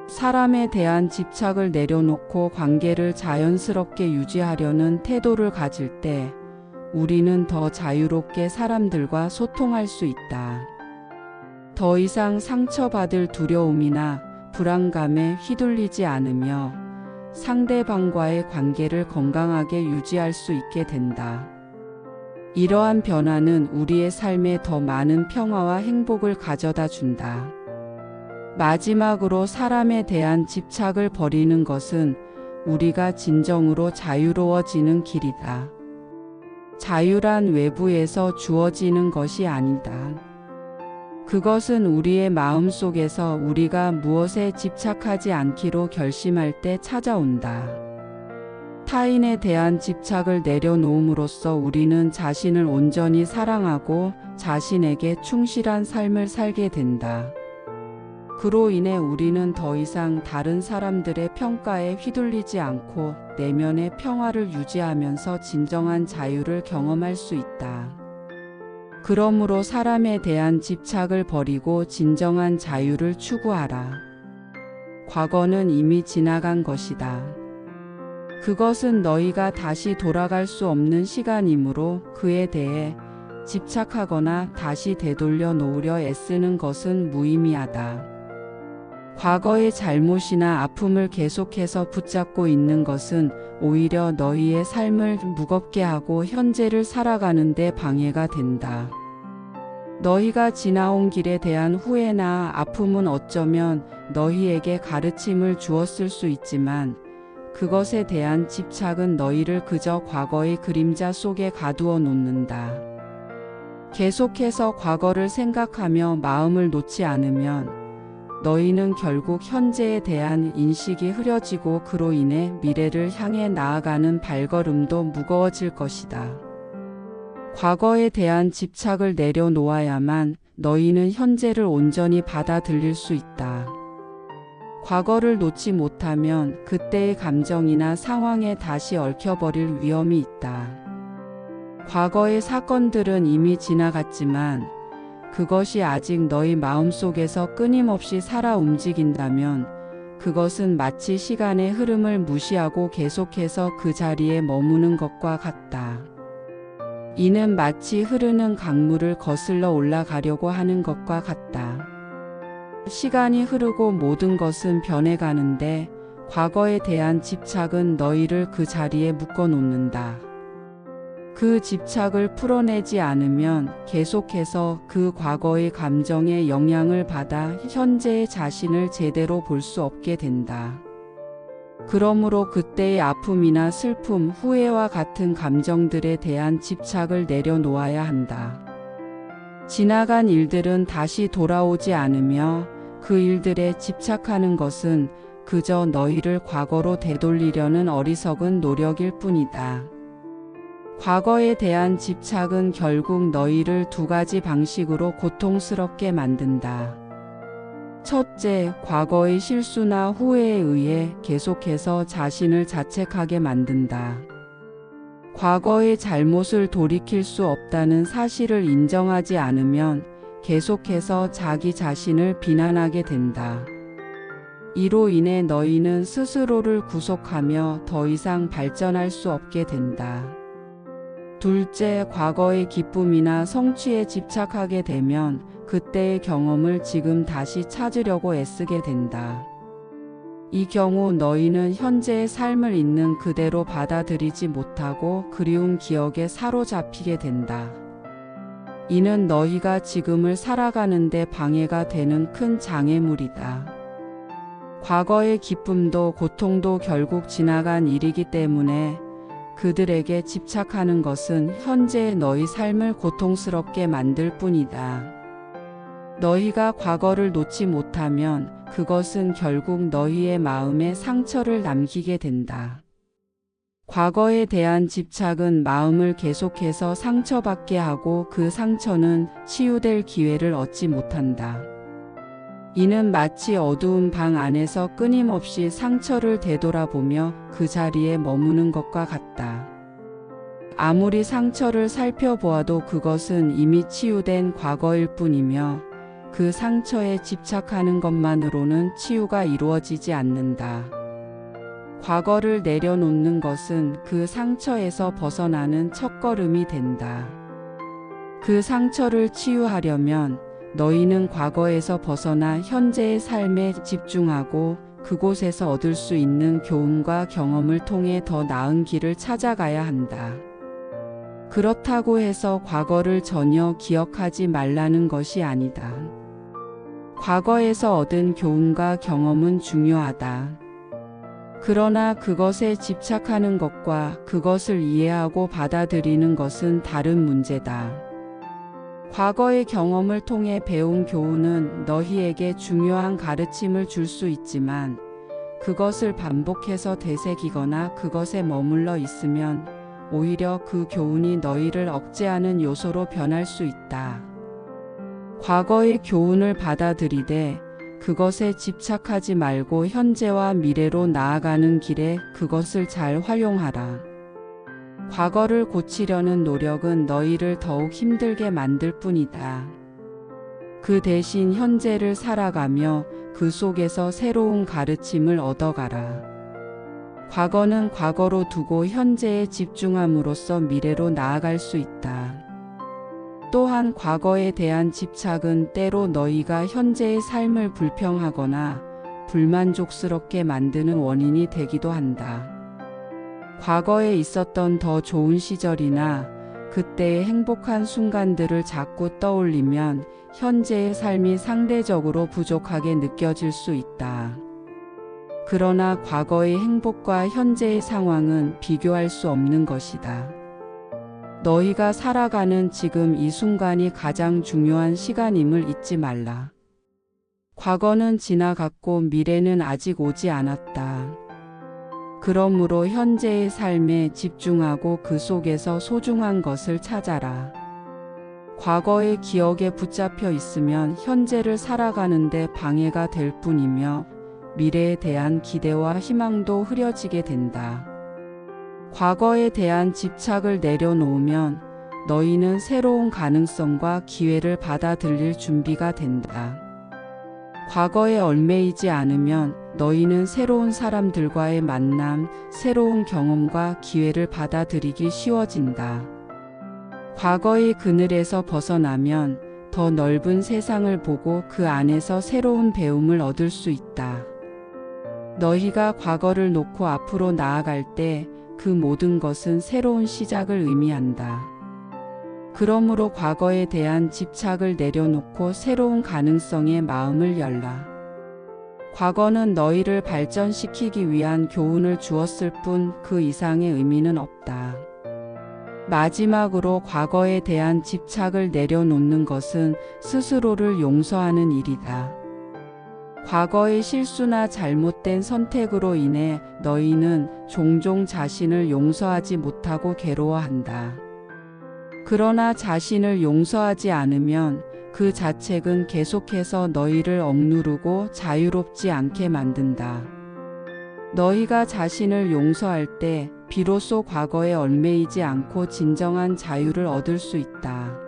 사람에 대한 집착을 내려놓고 관계를 자연스럽게 유지하려는 태도를 가질 때 우리는 더 자유롭게 사람들과 소통할 수 있다. 더 이상 상처받을 두려움이나 불안감에 휘둘리지 않으며 상대방과의 관계를 건강하게 유지할 수 있게 된다. 이러한 변화는 우리의 삶에 더 많은 평화와 행복을 가져다 준다. 마지막으로 사람에 대한 집착을 버리는 것은 우리가 진정으로 자유로워지는 길이다. 자유란 외부에서 주어지는 것이 아니다. 그것은 우리의 마음 속에서 우리가 무엇에 집착하지 않기로 결심할 때 찾아온다. 타인에 대한 집착을 내려놓음으로써 우리는 자신을 온전히 사랑하고 자신에게 충실한 삶을 살게 된다. 그로 인해 우리는 더 이상 다른 사람들의 평가에 휘둘리지 않고 내면의 평화를 유지하면서 진정한 자유를 경험할 수 있다. 그러므로 사람에 대한 집착을 버리고 진정한 자유를 추구하라. 과거는 이미 지나간 것이다. 그것은 너희가 다시 돌아갈 수 없는 시간이므로 그에 대해 집착하거나 다시 되돌려 놓으려 애쓰는 것은 무의미하다. 과거의 잘못이나 아픔을 계속해서 붙잡고 있는 것은 오히려 너희의 삶을 무겁게 하고 현재를 살아가는 데 방해가 된다. 너희가 지나온 길에 대한 후회나 아픔은 어쩌면 너희에게 가르침을 주었을 수 있지만 그것에 대한 집착은 너희를 그저 과거의 그림자 속에 가두어 놓는다. 계속해서 과거를 생각하며 마음을 놓지 않으면 너희는 결국 현재에 대한 인식이 흐려지고 그로 인해 미래를 향해 나아가는 발걸음도 무거워질 것이다. 과거에 대한 집착을 내려놓아야만 너희는 현재를 온전히 받아들일 수 있다. 과거를 놓지 못하면 그때의 감정이나 상황에 다시 얽혀버릴 위험이 있다. 과거의 사건들은 이미 지나갔지만 그것이 아직 너희 마음속에서 끊임없이 살아 움직인다면 그것은 마치 시간의 흐름을 무시하고 계속해서 그 자리에 머무는 것과 같다. 이는 마치 흐르는 강물을 거슬러 올라가려고 하는 것과 같다. 시간이 흐르고 모든 것은 변해가는데 과거에 대한 집착은 너희를 그 자리에 묶어 놓는다. 그 집착을 풀어내지 않으면 계속해서 그 과거의 감정에 영향을 받아 현재의 자신을 제대로 볼 수 없게 된다. 그러므로 그때의 아픔이나 슬픔, 후회와 같은 감정들에 대한 집착을 내려놓아야 한다. 지나간 일들은 다시 돌아오지 않으며 그 일들에 집착하는 것은 그저 너희를 과거로 되돌리려는 어리석은 노력일 뿐이다. 과거에 대한 집착은 결국 너희를 두 가지 방식으로 고통스럽게 만든다. 첫째, 과거의 실수나 후회에 의해 계속해서 자신을 자책하게 만든다. 과거의 잘못을 돌이킬 수 없다는 사실을 인정하지 않으면 계속해서 자기 자신을 비난하게 된다. 이로 인해 너희는 스스로를 구속하며 더 이상 발전할 수 없게 된다. 둘째, 과거의 기쁨이나 성취에 집착하게 되면 그때의 경험을 지금 다시 찾으려고 애쓰게 된다. 이 경우 너희는 현재의 삶을 있는 그대로 받아들이지 못하고 그리운 기억에 사로잡히게 된다. 이는 너희가 지금을 살아가는 데 방해가 되는 큰 장애물이다. 과거의 기쁨도 고통도 결국 지나간 일이기 때문에 그들에게 집착하는 것은 현재의 너희 삶을 고통스럽게 만들 뿐이다. 너희가 과거를 놓지 못하면 그것은 결국 너희의 마음에 상처를 남기게 된다. 과거에 대한 집착은 마음을 계속해서 상처받게 하고 그 상처는 치유될 기회를 얻지 못한다. 이는 마치 어두운 방 안에서 끊임없이 상처를 되돌아보며 그 자리에 머무는 것과 같다. 아무리 상처를 살펴보아도 그것은 이미 치유된 과거일 뿐이며 그 상처에 집착하는 것만으로는 치유가 이루어지지 않는다. 과거를 내려놓는 것은 그 상처에서 벗어나는 첫걸음이 된다. 그 상처를 치유하려면 너희는 과거에서 벗어나 현재의 삶에 집중하고 그곳에서 얻을 수 있는 교훈과 경험을 통해 더 나은 길을 찾아가야 한다. 그렇다고 해서 과거를 전혀 기억하지 말라는 것이 아니다. 과거에서 얻은 교훈과 경험은 중요하다. 그러나 그것에 집착하는 것과 그것을 이해하고 받아들이는 것은 다른 문제다. 과거의 경험을 통해 배운 교훈은 너희에게 중요한 가르침을 줄 수 있지만 그것을 반복해서 되새기거나 그것에 머물러 있으면 오히려 그 교훈이 너희를 억제하는 요소로 변할 수 있다. 과거의 교훈을 받아들이되 그것에 집착하지 말고 현재와 미래로 나아가는 길에 그것을 잘 활용하라. 과거를 고치려는 노력은 너희를 더욱 힘들게 만들 뿐이다. 그 대신 현재를 살아가며 그 속에서 새로운 가르침을 얻어가라. 과거는 과거로 두고 현재에 집중함으로써 미래로 나아갈 수 있다. 또한 과거에 대한 집착은 때로 너희가 현재의 삶을 불평하거나 불만족스럽게 만드는 원인이 되기도 한다. 과거에 있었던 더 좋은 시절이나 그때의 행복한 순간들을 자꾸 떠올리면 현재의 삶이 상대적으로 부족하게 느껴질 수 있다. 그러나 과거의 행복과 현재의 상황은 비교할 수 없는 것이다. 너희가 살아가는 지금 이 순간이 가장 중요한 시간임을 잊지 말라. 과거는 지나갔고 미래는 아직 오지 않았다. 그러므로 현재의 삶에 집중하고 그 속에서 소중한 것을 찾아라. 과거의 기억에 붙잡혀 있으면 현재를 살아가는데 방해가 될 뿐이며 미래에 대한 기대와 희망도 흐려지게 된다. 과거에 대한 집착을 내려놓으면 너희는 새로운 가능성과 기회를 받아들일 준비가 된다. 과거에 얽매이지 않으면 너희는 새로운 사람들과의 만남, 새로운 경험과 기회를 받아들이기 쉬워진다. 과거의 그늘에서 벗어나면 더 넓은 세상을 보고 그 안에서 새로운 배움을 얻을 수 있다. 너희가 과거를 놓고 앞으로 나아갈 때 그 모든 것은 새로운 시작을 의미한다. 그러므로 과거에 대한 집착을 내려놓고 새로운 가능성에 마음을 열라. 과거는 너희를 발전시키기 위한 교훈을 주었을 뿐 그 이상의 의미는 없다. 마지막으로 과거에 대한 집착을 내려놓는 것은 스스로를 용서하는 일이다. 과거의 실수나 잘못된 선택으로 인해 너희는 종종 자신을 용서하지 못하고 괴로워한다. 그러나 자신을 용서하지 않으면 그 자책은 계속해서 너희를 억누르고 자유롭지 않게 만든다. 너희가 자신을 용서할 때 비로소 과거에 얽매이지 않고 진정한 자유를 얻을 수 있다.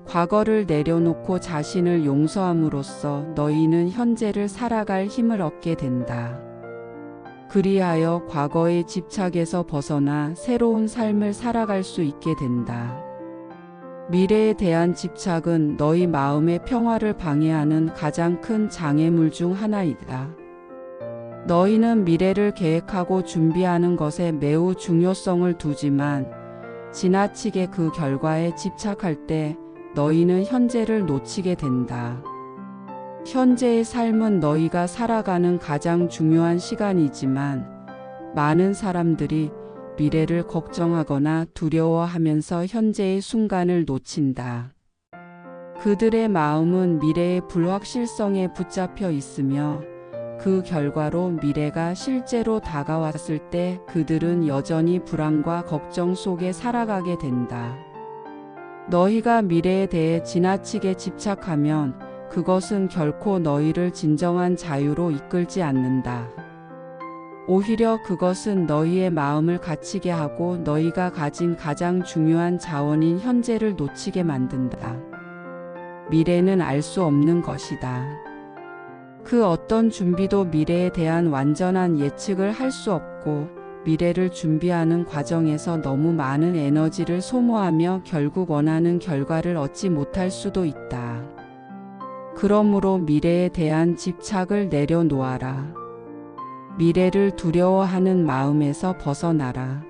과거를 내려놓고 자신을 용서함으로써 너희는 현재를 살아갈 힘을 얻게 된다. 그리하여 과거의 집착에서 벗어나 새로운 삶을 살아갈 수 있게 된다. 미래에 대한 집착은 너희 마음의 평화를 방해하는 가장 큰 장애물 중 하나이다. 너희는 미래를 계획하고 준비하는 것에 매우 중요성을 두지만 지나치게 그 결과에 집착할 때 너희는 현재를 놓치게 된다. 현재의 삶은 너희가 살아가는 가장 중요한 시간이지만 많은 사람들이 미래를 걱정하거나 두려워하면서 현재의 순간을 놓친다. 그들의 마음은 미래의 불확실성에 붙잡혀 있으며 그 결과로 미래가 실제로 다가왔을 때 그들은 여전히 불안과 걱정 속에 살아가게 된다. 너희가 미래에 대해 지나치게 집착하면 그것은 결코 너희를 진정한 자유로 이끌지 않는다. 오히려 그것은 너희의 마음을 갇히게 하고 너희가 가진 가장 중요한 자원인 현재를 놓치게 만든다. 미래는 알 수 없는 것이다. 그 어떤 준비도 미래에 대한 완전한 예측을 할 수 없고 미래를 준비하는 과정에서 너무 많은 에너지를 소모하며 결국 원하는 결과를 얻지 못할 수도 있다. 그러므로 미래에 대한 집착을 내려놓아라. 미래를 두려워하는 마음에서 벗어나라.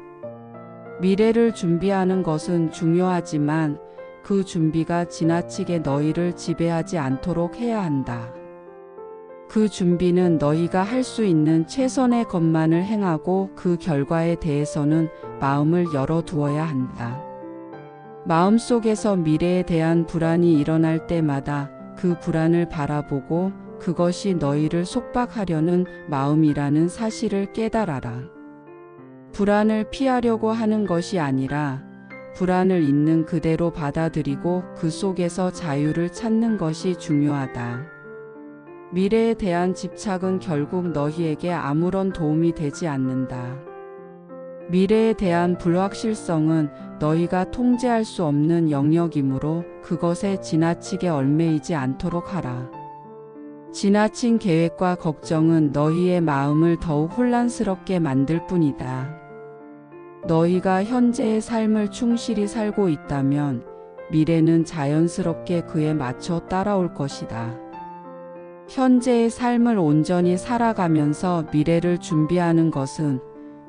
미래를 준비하는 것은 중요하지만 그 준비가 지나치게 너희를 지배하지 않도록 해야 한다. 그 준비는 너희가 할 수 있는 최선의 것만을 행하고 그 결과에 대해서는 마음을 열어두어야 한다. 마음속에서 미래에 대한 불안이 일어날 때마다 그 불안을 바라보고 그것이 너희를 속박하려는 마음이라는 사실을 깨달아라. 불안을 피하려고 하는 것이 아니라 불안을 있는 그대로 받아들이고 그 속에서 자유를 찾는 것이 중요하다. 미래에 대한 집착은 결국 너희에게 아무런 도움이 되지 않는다. 미래에 대한 불확실성은 너희가 통제할 수 없는 영역이므로 그것에 지나치게 얽매이지 않도록 하라. 지나친 계획과 걱정은 너희의 마음을 더욱 혼란스럽게 만들 뿐이다. 너희가 현재의 삶을 충실히 살고 있다면 미래는 자연스럽게 그에 맞춰 따라올 것이다. 현재의 삶을 온전히 살아가면서 미래를 준비하는 것은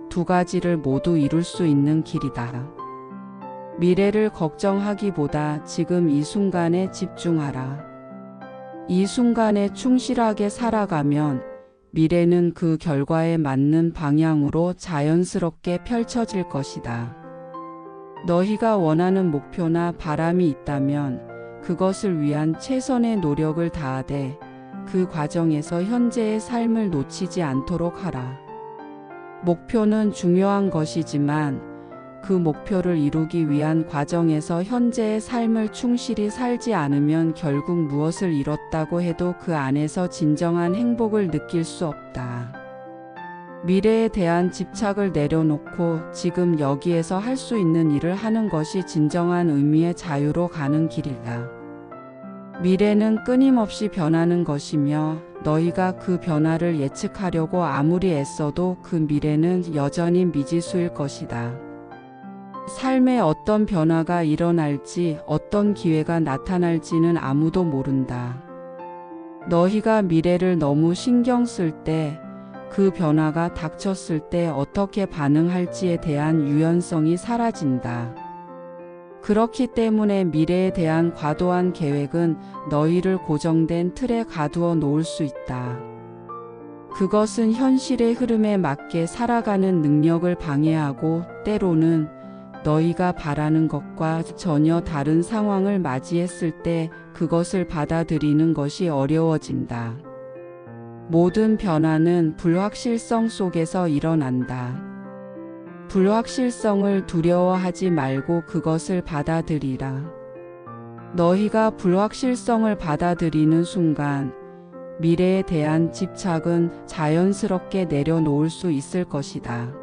두 가지를 모두 이룰 수 있는 길이다. 미래를 걱정하기보다 지금 이 순간에 집중하라. 이 순간에 충실하게 살아가면 미래는 그 결과에 맞는 방향으로 자연스럽게 펼쳐질 것이다. 너희가 원하는 목표나 바람이 있다면 그것을 위한 최선의 노력을 다하되 그 과정에서 현재의 삶을 놓치지 않도록 하라. 목표는 중요한 것이지만 그 목표를 이루기 위한 과정에서 현재의 삶을 충실히 살지 않으면 결국 무엇을 이뤘다고 해도 그 안에서 진정한 행복을 느낄 수 없다. 미래에 대한 집착을 내려놓고 지금 여기에서 할 수 있는 일을 하는 것이 진정한 의미의 자유로 가는 길이다. 미래는 끊임없이 변하는 것이며 너희가 그 변화를 예측하려고 아무리 애써도 그 미래는 여전히 미지수일 것이다. 삶에 어떤 변화가 일어날지 어떤 기회가 나타날지는 아무도 모른다. 너희가 미래를 너무 신경 쓸 때 그 변화가 닥쳤을 때 어떻게 반응할지에 대한 유연성이 사라진다. 그렇기 때문에 미래에 대한 과도한 계획은 너희를 고정된 틀에 가두어 놓을 수 있다. 그것은 현실의 흐름에 맞게 살아가는 능력을 방해하고 때로는 너희가 바라는 것과 전혀 다른 상황을 맞이했을 때 그것을 받아들이는 것이 어려워진다. 모든 변화는 불확실성 속에서 일어난다. 불확실성을 두려워하지 말고 그것을 받아들이라. 너희가 불확실성을 받아들이는 순간 미래에 대한 집착은 자연스럽게 내려놓을 수 있을 것이다.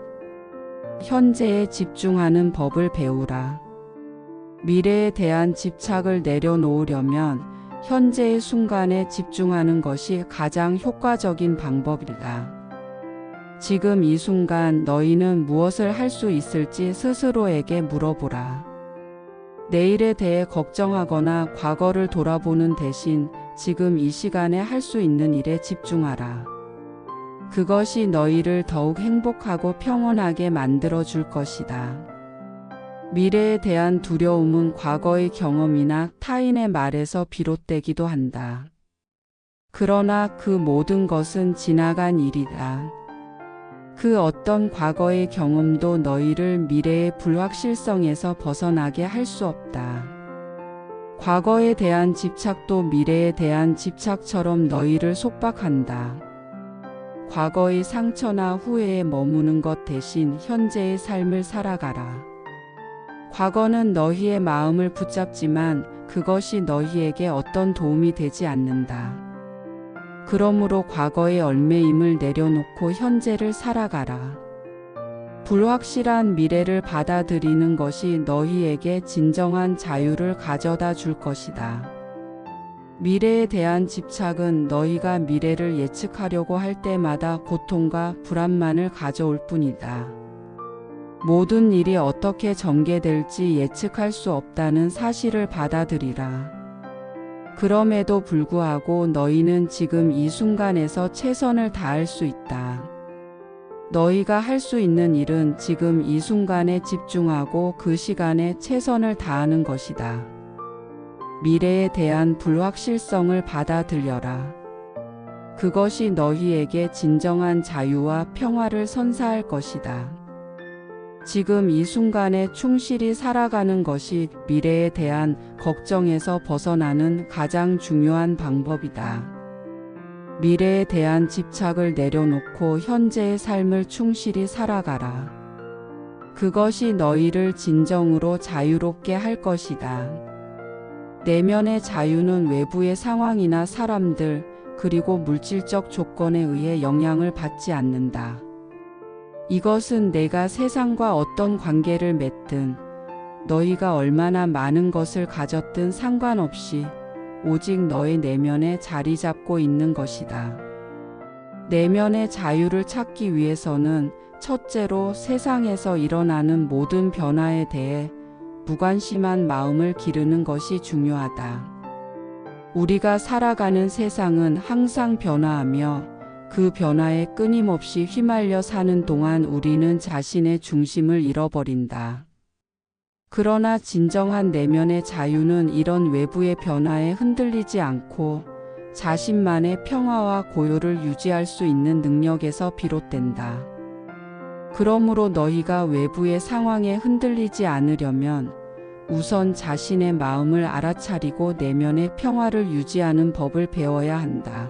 현재에 집중하는 법을 배우라. 미래에 대한 집착을 내려놓으려면 현재의 순간에 집중하는 것이 가장 효과적인 방법이다. 지금 이 순간 너희는 무엇을 할 수 있을지 스스로에게 물어보라. 내일에 대해 걱정하거나 과거를 돌아보는 대신 지금 이 시간에 할 수 있는 일에 집중하라. 그것이 너희를 더욱 행복하고 평온하게 만들어 줄 것이다. 미래에 대한 두려움은 과거의 경험이나 타인의 말에서 비롯되기도 한다. 그러나 그 모든 것은 지나간 일이다. 그 어떤 과거의 경험도 너희를 미래의 불확실성에서 벗어나게 할 수 없다. 과거에 대한 집착도 미래에 대한 집착처럼 너희를 속박한다. 과거의 상처나 후회에 머무는 것 대신 현재의 삶을 살아가라. 과거는 너희의 마음을 붙잡지만 그것이 너희에게 어떤 도움이 되지 않는다. 그러므로 과거의 얽매임을 내려놓고 현재를 살아가라. 불확실한 미래를 받아들이는 것이 너희에게 진정한 자유를 가져다 줄 것이다. 미래에 대한 집착은 너희가 미래를 예측하려고 할 때마다 고통과 불안만을 가져올 뿐이다. 모든 일이 어떻게 전개될지 예측할 수 없다는 사실을 받아들이라. 그럼에도 불구하고 너희는 지금 이 순간에서 최선을 다할 수 있다. 너희가 할 수 있는 일은 지금 이 순간에 집중하고 그 시간에 최선을 다하는 것이다. 미래에 대한 불확실성을 받아들여라. 그것이 너희에게 진정한 자유와 평화를 선사할 것이다. 지금 이 순간에 충실히 살아가는 것이 미래에 대한 걱정에서 벗어나는 가장 중요한 방법이다. 미래에 대한 집착을 내려놓고 현재의 삶을 충실히 살아가라. 그것이 너희를 진정으로 자유롭게 할 것이다. 내면의 자유는 외부의 상황이나 사람들, 그리고 물질적 조건에 의해 영향을 받지 않는다. 이것은 내가 세상과 어떤 관계를 맺든 너희가 얼마나 많은 것을 가졌든 상관없이 오직 너의 내면에 자리 잡고 있는 것이다. 내면의 자유를 찾기 위해서는 첫째로 세상에서 일어나는 모든 변화에 대해 무관심한 마음을 기르는 것이 중요하다. 우리가 살아가는 세상은 항상 변화하며 그 변화에 끊임없이 휘말려 사는 동안 우리는 자신의 중심을 잃어버린다. 그러나 진정한 내면의 자유는 이런 외부의 변화에 흔들리지 않고 자신만의 평화와 고요를 유지할 수 있는 능력에서 비롯된다. 그러므로 너희가 외부의 상황에 흔들리지 않으려면 우선 자신의 마음을 알아차리고 내면의 평화를 유지하는 법을 배워야 한다.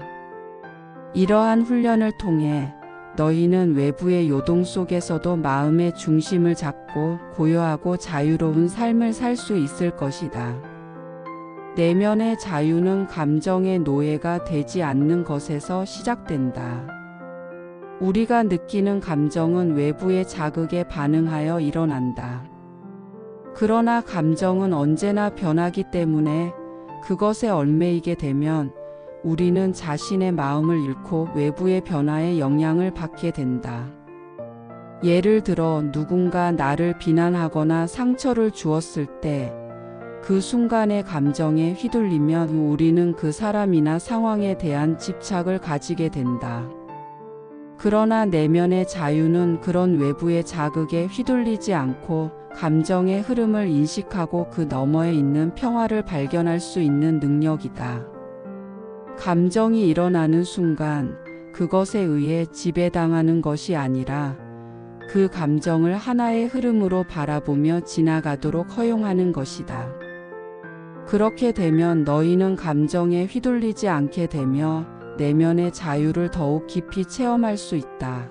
이러한 훈련을 통해 너희는 외부의 요동 속에서도 마음의 중심을 잡고 고요하고 자유로운 삶을 살 수 있을 것이다. 내면의 자유는 감정의 노예가 되지 않는 것에서 시작된다. 우리가 느끼는 감정은 외부의 자극에 반응하여 일어난다. 그러나 감정은 언제나 변하기 때문에 그것에 얽매이게 되면 우리는 자신의 마음을 잃고 외부의 변화에 영향을 받게 된다. 예를 들어 누군가 나를 비난하거나 상처를 주었을 때 그 순간의 감정에 휘둘리면 우리는 그 사람이나 상황에 대한 집착을 가지게 된다. 그러나 내면의 자유는 그런 외부의 자극에 휘둘리지 않고 감정의 흐름을 인식하고 그 너머에 있는 평화를 발견할 수 있는 능력이다. 감정이 일어나는 순간 그것에 의해 지배당하는 것이 아니라 그 감정을 하나의 흐름으로 바라보며 지나가도록 허용하는 것이다. 그렇게 되면 너희는 감정에 휘둘리지 않게 되며 내면의 자유를 더욱 깊이 체험할 수 있다.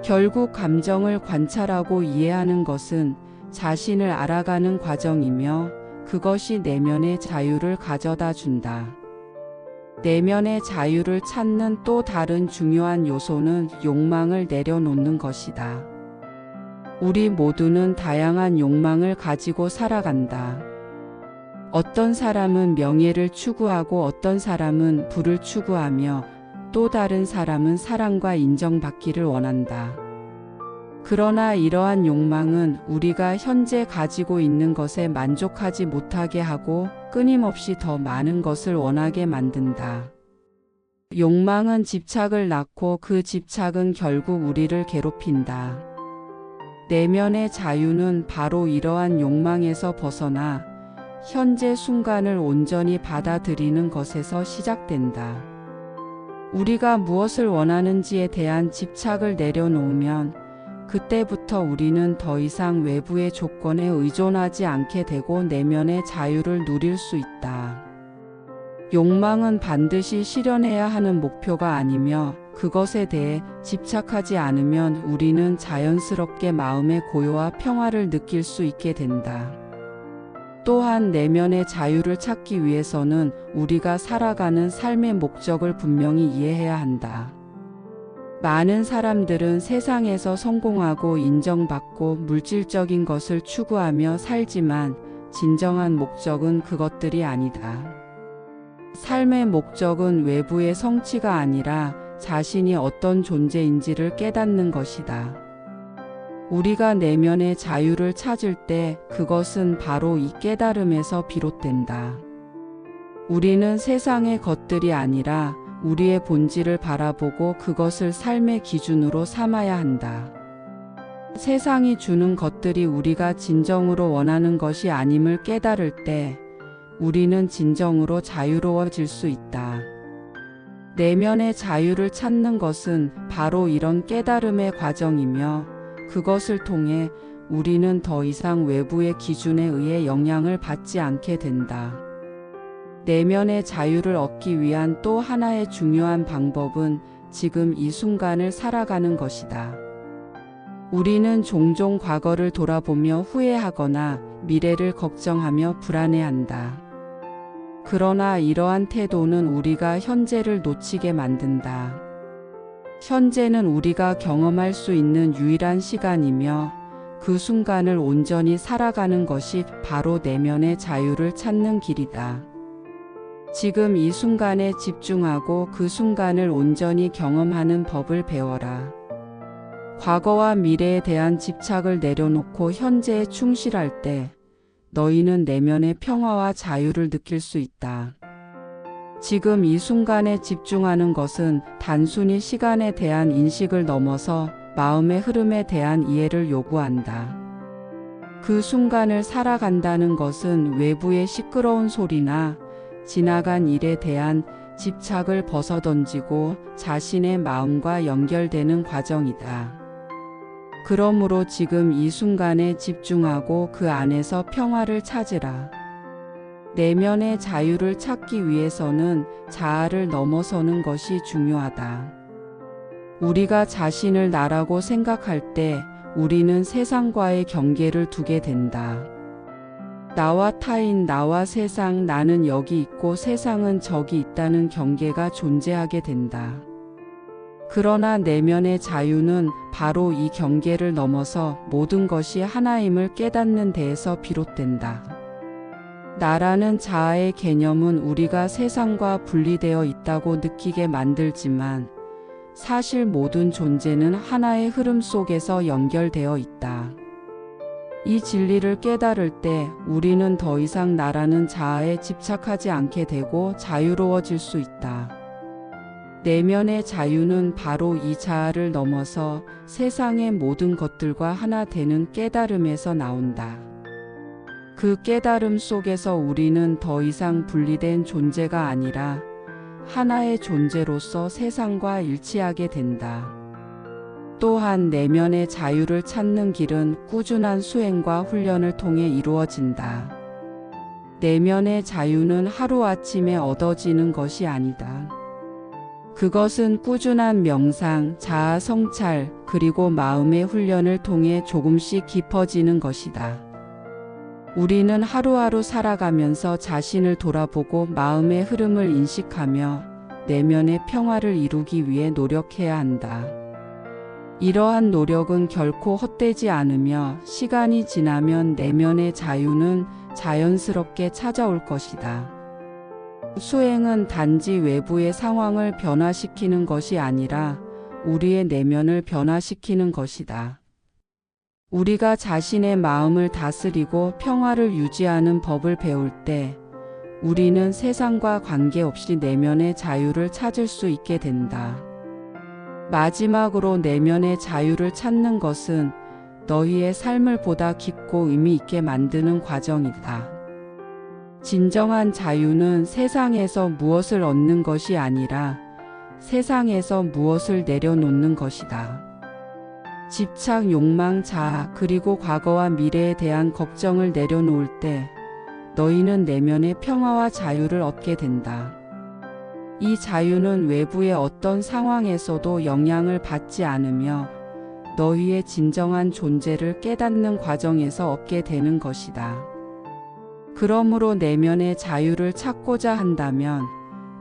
결국 감정을 관찰하고 이해하는 것은 자신을 알아가는 과정이며 그것이 내면의 자유를 가져다 준다. 내면의 자유를 찾는 또 다른 중요한 요소는 욕망을 내려놓는 것이다. 우리 모두는 다양한 욕망을 가지고 살아간다. 어떤 사람은 명예를 추구하고 어떤 사람은 부를 추구하며 또 다른 사람은 사랑과 인정받기를 원한다. 그러나 이러한 욕망은 우리가 현재 가지고 있는 것에 만족하지 못하게 하고 끊임없이 더 많은 것을 원하게 만든다. 욕망은 집착을 낳고 그 집착은 결국 우리를 괴롭힌다. 내면의 자유는 바로 이러한 욕망에서 벗어나 현재 순간을 온전히 받아들이는 것에서 시작된다. 우리가 무엇을 원하는지에 대한 집착을 내려놓으면 그때부터 우리는 더 이상 외부의 조건에 의존하지 않게 되고 내면의 자유를 누릴 수 있다. 욕망은 반드시 실현해야 하는 목표가 아니며 그것에 대해 집착하지 않으면 우리는 자연스럽게 마음의 고요와 평화를 느낄 수 있게 된다. 또한 내면의 자유를 찾기 위해서는 우리가 살아가는 삶의 목적을 분명히 이해해야 한다. 많은 사람들은 세상에서 성공하고 인정받고 물질적인 것을 추구하며 살지만 진정한 목적은 그것들이 아니다. 삶의 목적은 외부의 성취가 아니라 자신이 어떤 존재인지를 깨닫는 것이다. 우리가 내면의 자유를 찾을 때 그것은 바로 이 깨달음에서 비롯된다. 우리는 세상의 것들이 아니라 우리의 본질을 바라보고 그것을 삶의 기준으로 삼아야 한다. 세상이 주는 것들이 우리가 진정으로 원하는 것이 아님을 깨달을 때 우리는 진정으로 자유로워질 수 있다. 내면의 자유를 찾는 것은 바로 이런 깨달음의 과정이며 그것을 통해 우리는 더 이상 외부의 기준에 의해 영향을 받지 않게 된다. 내면의 자유를 얻기 위한 또 하나의 중요한 방법은 지금 이 순간을 살아가는 것이다. 우리는 종종 과거를 돌아보며 후회하거나 미래를 걱정하며 불안해한다. 그러나 이러한 태도는 우리가 현재를 놓치게 만든다. 현재는 우리가 경험할 수 있는 유일한 시간이며 그 순간을 온전히 살아가는 것이 바로 내면의 자유를 찾는 길이다. 지금 이 순간에 집중하고 그 순간을 온전히 경험하는 법을 배워라. 과거와 미래에 대한 집착을 내려놓고 현재에 충실할 때 너희는 내면의 평화와 자유를 느낄 수 있다. 지금 이 순간에 집중하는 것은 단순히 시간에 대한 인식을 넘어서 마음의 흐름에 대한 이해를 요구한다. 그 순간을 살아간다는 것은 외부의 시끄러운 소리나 지나간 일에 대한 집착을 벗어던지고 자신의 마음과 연결되는 과정이다. 그러므로 지금 이 순간에 집중하고 그 안에서 평화를 찾으라. 내면의 자유를 찾기 위해서는 자아를 넘어서는 것이 중요하다. 우리가 자신을 나라고 생각할 때 우리는 세상과의 경계를 두게 된다. 나와 타인, 나와 세상, 나는 여기 있고 세상은 저기 있다는 경계가 존재하게 된다. 그러나 내면의 자유는 바로 이 경계를 넘어서 모든 것이 하나임을 깨닫는 데에서 비롯된다. 나라는 자아의 개념은 우리가 세상과 분리되어 있다고 느끼게 만들지만 사실 모든 존재는 하나의 흐름 속에서 연결되어 있다. 이 진리를 깨달을 때 우리는 더 이상 나라는 자아에 집착하지 않게 되고 자유로워질 수 있다. 내면의 자유는 바로 이 자아를 넘어서 세상의 모든 것들과 하나 되는 깨달음에서 나온다. 그 깨달음 속에서 우리는 더 이상 분리된 존재가 아니라 하나의 존재로서 세상과 일치하게 된다. 또한 내면의 자유를 찾는 길은 꾸준한 수행과 훈련을 통해 이루어진다. 내면의 자유는 하루아침에 얻어지는 것이 아니다. 그것은 꾸준한 명상, 자아 성찰, 그리고 마음의 훈련을 통해 조금씩 깊어지는 것이다. 우리는 하루하루 살아가면서 자신을 돌아보고 마음의 흐름을 인식하며 내면의 평화를 이루기 위해 노력해야 한다. 이러한 노력은 결코 헛되지 않으며 시간이 지나면 내면의 자유는 자연스럽게 찾아올 것이다. 수행은 단지 외부의 상황을 변화시키는 것이 아니라 우리의 내면을 변화시키는 것이다. 우리가 자신의 마음을 다스리고 평화를 유지하는 법을 배울 때 우리는 세상과 관계없이 내면의 자유를 찾을 수 있게 된다. 마지막으로 내면의 자유를 찾는 것은 너희의 삶을 보다 깊고 의미 있게 만드는 과정이다. 진정한 자유는 세상에서 무엇을 얻는 것이 아니라 세상에서 무엇을 내려놓는 것이다. 집착, 욕망, 자아, 그리고 과거와 미래에 대한 걱정을 내려놓을 때 너희는 내면의 평화와 자유를 얻게 된다. 이 자유는 외부의 어떤 상황에서도 영향을 받지 않으며 너희의 진정한 존재를 깨닫는 과정에서 얻게 되는 것이다. 그러므로 내면의 자유를 찾고자 한다면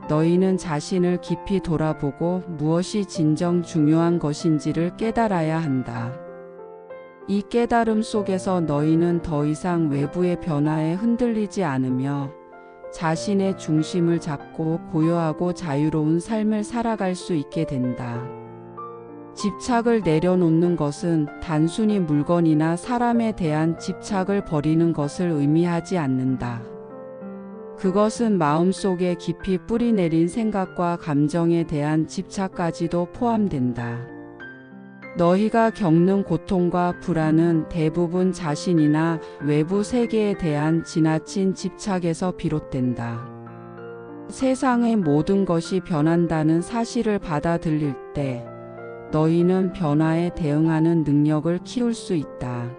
너희는 자신을 깊이 돌아보고 무엇이 진정 중요한 것인지를 깨달아야 한다. 이 깨달음 속에서 너희는 더 이상 외부의 변화에 흔들리지 않으며 자신의 중심을 잡고 고요하고 자유로운 삶을 살아갈 수 있게 된다. 집착을 내려놓는 것은 단순히 물건이나 사람에 대한 집착을 버리는 것을 의미하지 않는다. 그것은 마음속에 깊이 뿌리내린 생각과 감정에 대한 집착까지도 포함된다. 너희가 겪는 고통과 불안은 대부분 자신이나 외부 세계에 대한 지나친 집착에서 비롯된다. 세상의 모든 것이 변한다는 사실을 받아들일 때 너희는 변화에 대응하는 능력을 키울 수 있다.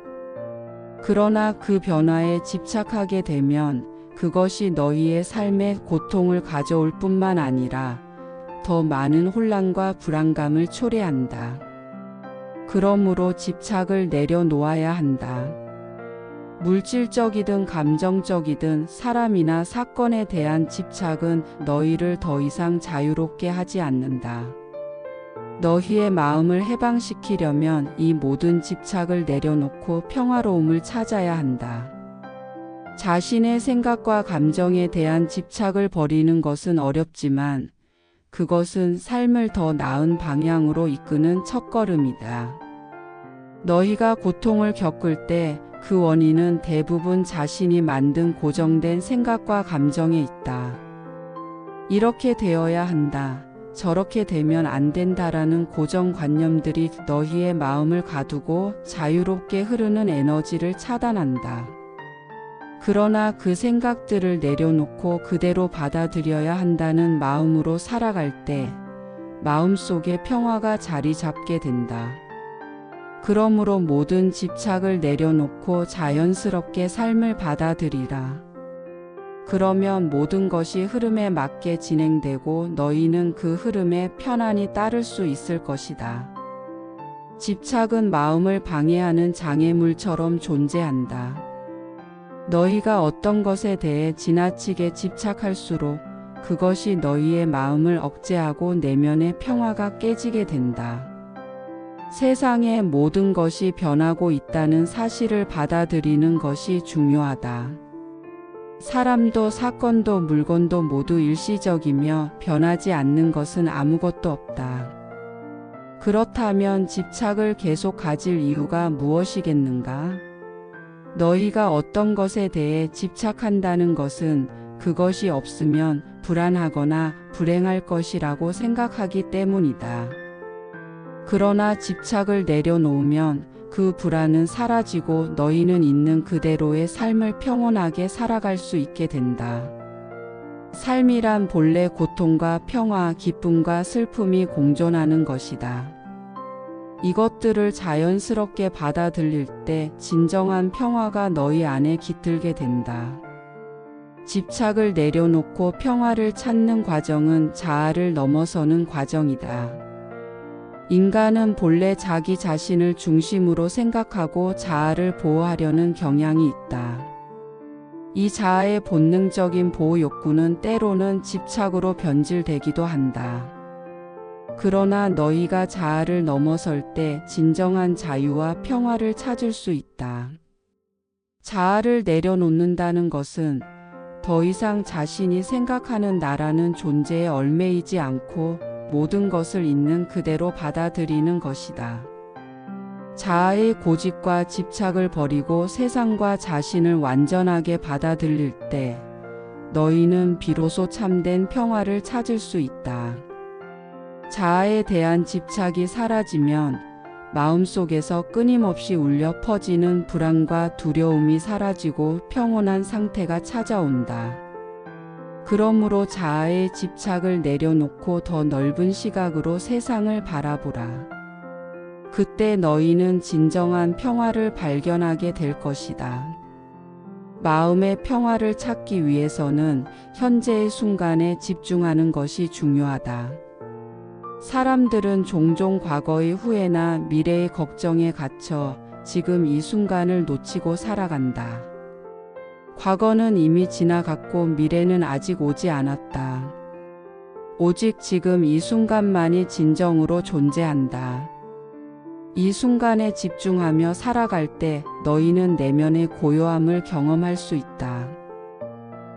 그러나 그 변화에 집착하게 되면 그것이 너희의 삶에 고통을 가져올 뿐만 아니라 더 많은 혼란과 불안감을 초래한다. 그러므로 집착을 내려놓아야 한다. 물질적이든 감정적이든 사람이나 사건에 대한 집착은 너희를 더 이상 자유롭게 하지 않는다. 너희의 마음을 해방시키려면 이 모든 집착을 내려놓고 평화로움을 찾아야 한다. 자신의 생각과 감정에 대한 집착을 버리는 것은 어렵지만 그것은 삶을 더 나은 방향으로 이끄는 첫걸음이다. 너희가 고통을 겪을 때 그 원인은 대부분 자신이 만든 고정된 생각과 감정에 있다. 이렇게 되어야 한다. 저렇게 되면 안 된다라는 고정관념들이 너희의 마음을 가두고 자유롭게 흐르는 에너지를 차단한다. 그러나 그 생각들을 내려놓고 그대로 받아들여야 한다는 마음으로 살아갈 때 마음속에 평화가 자리 잡게 된다. 그러므로 모든 집착을 내려놓고 자연스럽게 삶을 받아들이라. 그러면 모든 것이 흐름에 맞게 진행되고 너희는 그 흐름에 편안히 따를 수 있을 것이다. 집착은 마음을 방해하는 장애물처럼 존재한다. 너희가 어떤 것에 대해 지나치게 집착할수록 그것이 너희의 마음을 억제하고 내면의 평화가 깨지게 된다. 세상의 모든 것이 변하고 있다는 사실을 받아들이는 것이 중요하다. 사람도 사건도 물건도 모두 일시적이며 변하지 않는 것은 아무것도 없다. 그렇다면 집착을 계속 가질 이유가 무엇이겠는가? 너희가 어떤 것에 대해 집착한다는 것은 그것이 없으면 불안하거나 불행할 것이라고 생각하기 때문이다. 그러나 집착을 내려놓으면 그 불안은 사라지고 너희는 있는 그대로의 삶을 평온하게 살아갈 수 있게 된다. 삶이란 본래 고통과 평화, 기쁨과 슬픔이 공존하는 것이다. 이것들을 자연스럽게 받아들일 때 진정한 평화가 너희 안에 깃들게 된다. 집착을 내려놓고 평화를 찾는 과정은 자아를 넘어서는 과정이다. 인간은 본래 자기 자신을 중심으로 생각하고 자아를 보호하려는 경향이 있다. 이 자아의 본능적인 보호 욕구는 때로는 집착으로 변질되기도 한다. 그러나 너희가 자아를 넘어설 때 진정한 자유와 평화를 찾을 수 있다. 자아를 내려놓는다는 것은 더 이상 자신이 생각하는 나라는 존재에 얽매이지 않고 모든 것을 있는 그대로 받아들이는 것이다. 자아의 고집과 집착을 버리고 세상과 자신을 완전하게 받아들일 때 너희는 비로소 참된 평화를 찾을 수 있다. 자아에 대한 집착이 사라지면 마음속에서 끊임없이 울려 퍼지는 불안과 두려움이 사라지고 평온한 상태가 찾아온다. 그러므로 자아의 집착을 내려놓고 더 넓은 시각으로 세상을 바라보라. 그때 너희는 진정한 평화를 발견하게 될 것이다. 마음의 평화를 찾기 위해서는 현재의 순간에 집중하는 것이 중요하다. 사람들은 종종 과거의 후회나 미래의 걱정에 갇혀 지금 이 순간을 놓치고 살아간다. 과거는 이미 지나갔고 미래는 아직 오지 않았다. 오직 지금 이 순간만이 진정으로 존재한다. 이 순간에 집중하며 살아갈 때 너희는 내면의 고요함을 경험할 수 있다.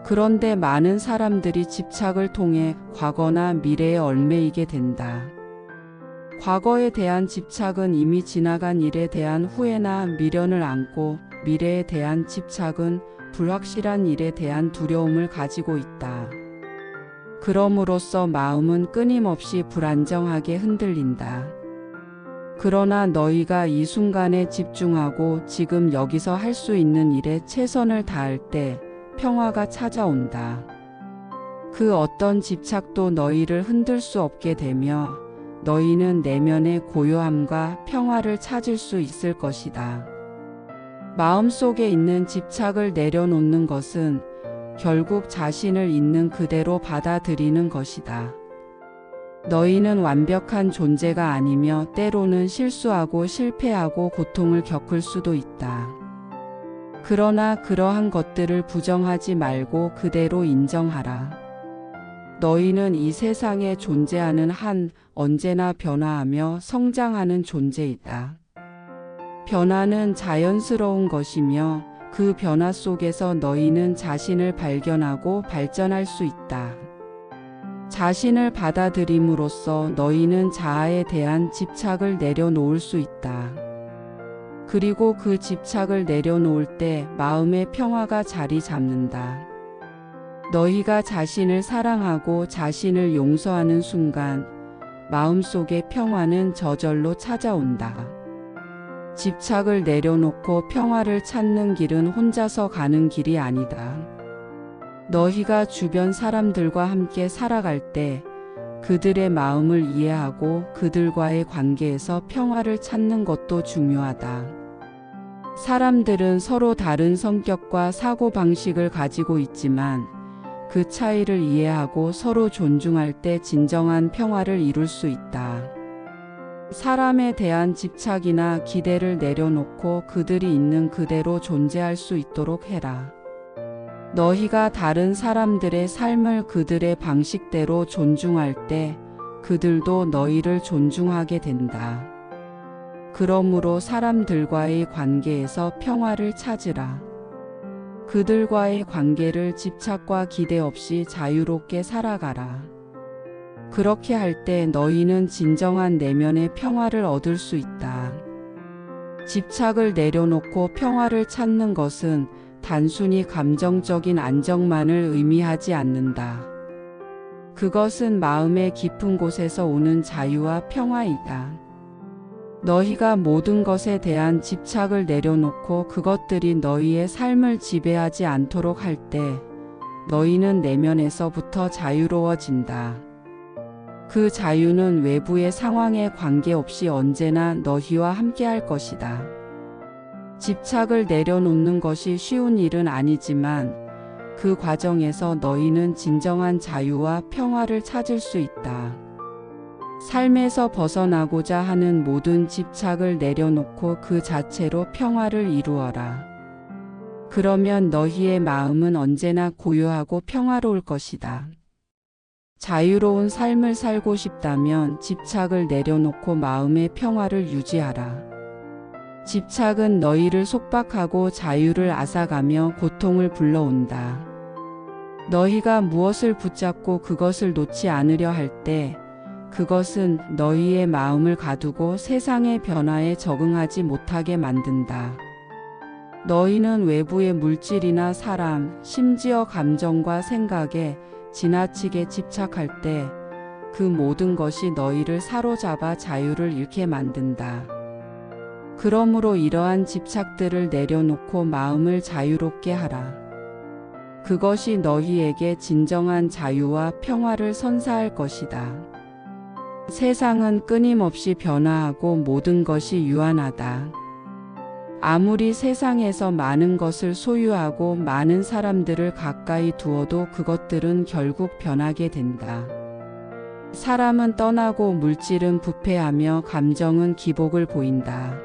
그런데 많은 사람들이 집착을 통해 과거나 미래에 얽매이게 된다. 과거에 대한 집착은 이미 지나간 일에 대한 후회나 미련을 안고 미래에 대한 집착은 불확실한 일에 대한 두려움을 가지고 있다. 그럼으로써 마음은 끊임없이 불안정하게 흔들린다. 그러나 너희가 이 순간에 집중하고 지금 여기서 할 수 있는 일에 최선을 다할 때 평화가 찾아온다. 그 어떤 집착도 너희를 흔들 수 없게 되며 너희는 내면의 고요함과 평화를 찾을 수 있을 것이다. 마음속에 있는 집착을 내려놓는 것은 결국 자신을 있는 그대로 받아들이는 것이다. 너희는 완벽한 존재가 아니며 때로는 실수하고 실패하고 고통을 겪을 수도 있다. 그러나 그러한 것들을 부정하지 말고 그대로 인정하라. 너희는 이 세상에 존재하는 한 언제나 변화하며 성장하는 존재이다. 변화는 자연스러운 것이며 그 변화 속에서 너희는 자신을 발견하고 발전할 수 있다. 자신을 받아들임으로써 너희는 자아에 대한 집착을 내려놓을 수 있다. 그리고 그 집착을 내려놓을 때 마음의 평화가 자리 잡는다. 너희가 자신을 사랑하고 자신을 용서하는 순간 마음속의 평화는 저절로 찾아온다. 집착을 내려놓고 평화를 찾는 길은 혼자서 가는 길이 아니다. 너희가 주변 사람들과 함께 살아갈 때 그들의 마음을 이해하고 그들과의 관계에서 평화를 찾는 것도 중요하다. 사람들은 서로 다른 성격과 사고방식을 가지고 있지만 그 차이를 이해하고 서로 존중할 때 진정한 평화를 이룰 수 있다. 사람에 대한 집착이나 기대를 내려놓고 그들이 있는 그대로 존재할 수 있도록 해라. 너희가 다른 사람들의 삶을 그들의 방식대로 존중할 때 그들도 너희를 존중하게 된다. 그러므로 사람들과의 관계에서 평화를 찾으라. 그들과의 관계를 집착과 기대 없이 자유롭게 살아가라. 그렇게 할 때 너희는 진정한 내면의 평화를 얻을 수 있다. 집착을 내려놓고 평화를 찾는 것은 단순히 감정적인 안정만을 의미하지 않는다. 그것은 마음의 깊은 곳에서 오는 자유와 평화이다. 너희가 모든 것에 대한 집착을 내려놓고 그것들이 너희의 삶을 지배하지 않도록 할 때 너희는 내면에서부터 자유로워진다. 그 자유는 외부의 상황에 관계없이 언제나 너희와 함께할 것이다. 집착을 내려놓는 것이 쉬운 일은 아니지만 그 과정에서 너희는 진정한 자유와 평화를 찾을 수 있다. 삶에서 벗어나고자 하는 모든 집착을 내려놓고 그 자체로 평화를 이루어라. 그러면 너희의 마음은 언제나 고요하고 평화로울 것이다. 자유로운 삶을 살고 싶다면 집착을 내려놓고 마음의 평화를 유지하라. 집착은 너희를 속박하고 자유를 앗아가며 고통을 불러온다. 너희가 무엇을 붙잡고 그것을 놓지 않으려 할 때 그것은 너희의 마음을 가두고 세상의 변화에 적응하지 못하게 만든다. 너희는 외부의 물질이나 사람, 심지어 감정과 생각에 지나치게 집착할 때 그 모든 것이 너희를 사로잡아 자유를 잃게 만든다. 그러므로 이러한 집착들을 내려놓고 마음을 자유롭게 하라. 그것이 너희에게 진정한 자유와 평화를 선사할 것이다. 세상은 끊임없이 변화하고 모든 것이 유한하다. 아무리 세상에서 많은 것을 소유하고 많은 사람들을 가까이 두어도 그것들은 결국 변하게 된다. 사람은 떠나고 물질은 부패하며 감정은 기복을 보인다.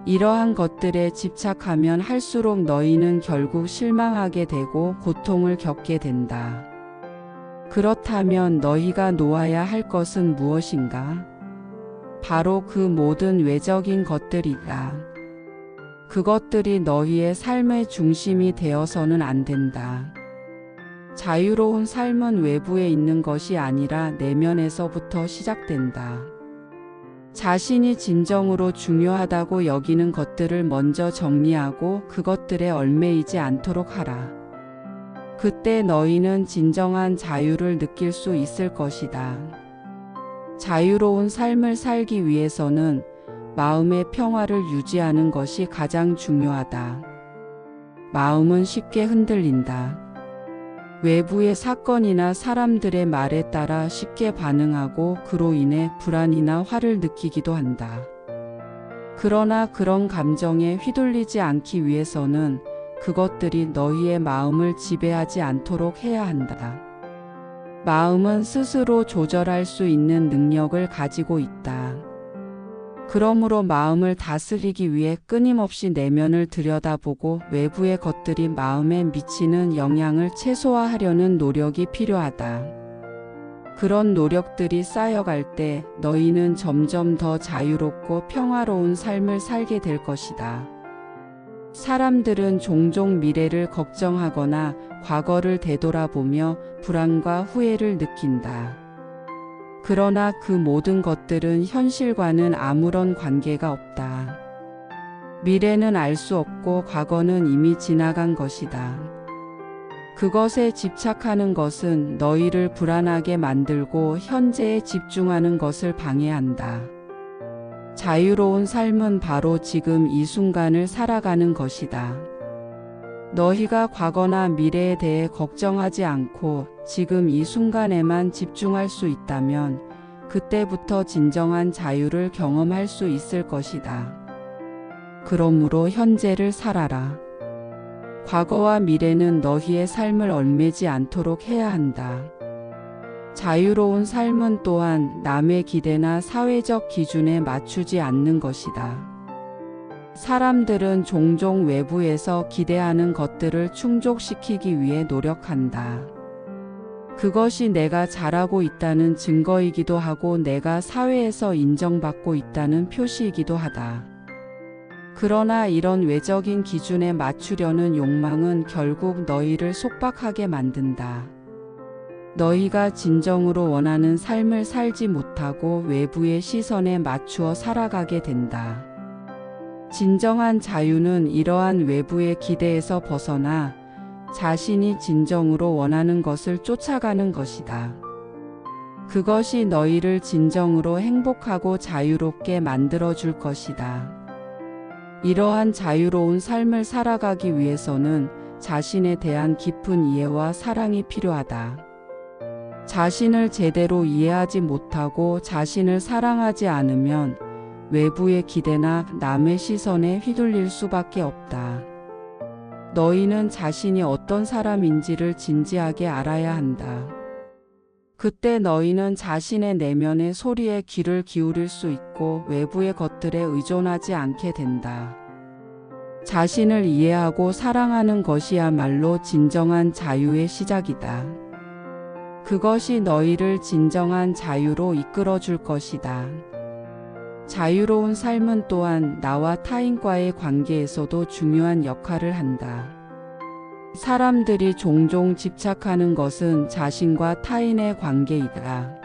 이러한 것들에 집착하면 할수록 너희는 결국 실망하게 되고 고통을 겪게 된다. 그렇다면 너희가 놓아야 할 것은 무엇인가? 바로 그 모든 외적인 것들이다. 그것들이 너희의 삶의 중심이 되어서는 안 된다. 자유로운 삶은 외부에 있는 것이 아니라 내면에서부터 시작된다. 자신이 진정으로 중요하다고 여기는 것들을 먼저 정리하고 그것들에 얽매이지 않도록 하라. 그때 너희는 진정한 자유를 느낄 수 있을 것이다. 자유로운 삶을 살기 위해서는 마음의 평화를 유지하는 것이 가장 중요하다. 마음은 쉽게 흔들린다. 외부의 사건이나 사람들의 말에 따라 쉽게 반응하고 그로 인해 불안이나 화를 느끼기도 한다. 그러나 그런 감정에 휘둘리지 않기 위해서는 그것들이 너희의 마음을 지배하지 않도록 해야 한다. 마음은 스스로 조절할 수 있는 능력을 가지고 있다. 그러므로 마음을 다스리기 위해 끊임없이 내면을 들여다보고 외부의 것들이 마음에 미치는 영향을 최소화하려는 노력이 필요하다. 그런 노력들이 쌓여갈 때 너희는 점점 더 자유롭고 평화로운 삶을 살게 될 것이다. 사람들은 종종 미래를 걱정하거나 과거를 되돌아보며 불안과 후회를 느낀다. 그러나 그 모든 것들은 현실과는 아무런 관계가 없다. 미래는 알 수 없고 과거는 이미 지나간 것이다. 그것에 집착하는 것은 너희를 불안하게 만들고 현재에 집중하는 것을 방해한다. 자유로운 삶은 바로 지금 이 순간을 살아가는 것이다. 너희가 과거나 미래에 대해 걱정하지 않고 지금 이 순간에만 집중할 수 있다면 그때부터 진정한 자유를 경험할 수 있을 것이다. 그러므로 현재를 살아라. 과거와 미래는 너희의 삶을 얽매지 않도록 해야 한다. 자유로운 삶은 또한 남의 기대나 사회적 기준에 맞추지 않는 것이다. 사람들은 종종 외부에서 기대하는 것들을 충족시키기 위해 노력한다. 그것이 내가 잘하고 있다는 증거이기도 하고 내가 사회에서 인정받고 있다는 표시이기도 하다. 그러나 이런 외적인 기준에 맞추려는 욕망은 결국 너희를 속박하게 만든다. 너희가 진정으로 원하는 삶을 살지 못하고 외부의 시선에 맞추어 살아가게 된다. 진정한 자유는 이러한 외부의 기대에서 벗어나 자신이 진정으로 원하는 것을 쫓아가는 것이다. 그것이 너희를 진정으로 행복하고 자유롭게 만들어줄 것이다. 이러한 자유로운 삶을 살아가기 위해서는 자신에 대한 깊은 이해와 사랑이 필요하다. 자신을 제대로 이해하지 못하고 자신을 사랑하지 않으면 외부의 기대나 남의 시선에 휘둘릴 수밖에 없다. 너희는 자신이 어떤 사람인지를 진지하게 알아야 한다. 그때 너희는 자신의 내면의 소리에 귀를 기울일 수 있고 외부의 것들에 의존하지 않게 된다. 자신을 이해하고 사랑하는 것이야말로 진정한 자유의 시작이다. 그것이 너희를 진정한 자유로 이끌어 줄 것이다. 자유로운 삶은 또한 나와 타인과의 관계에서도 중요한 역할을 한다. 사람들이 종종 집착하는 것은 자신과 타인의 관계이다.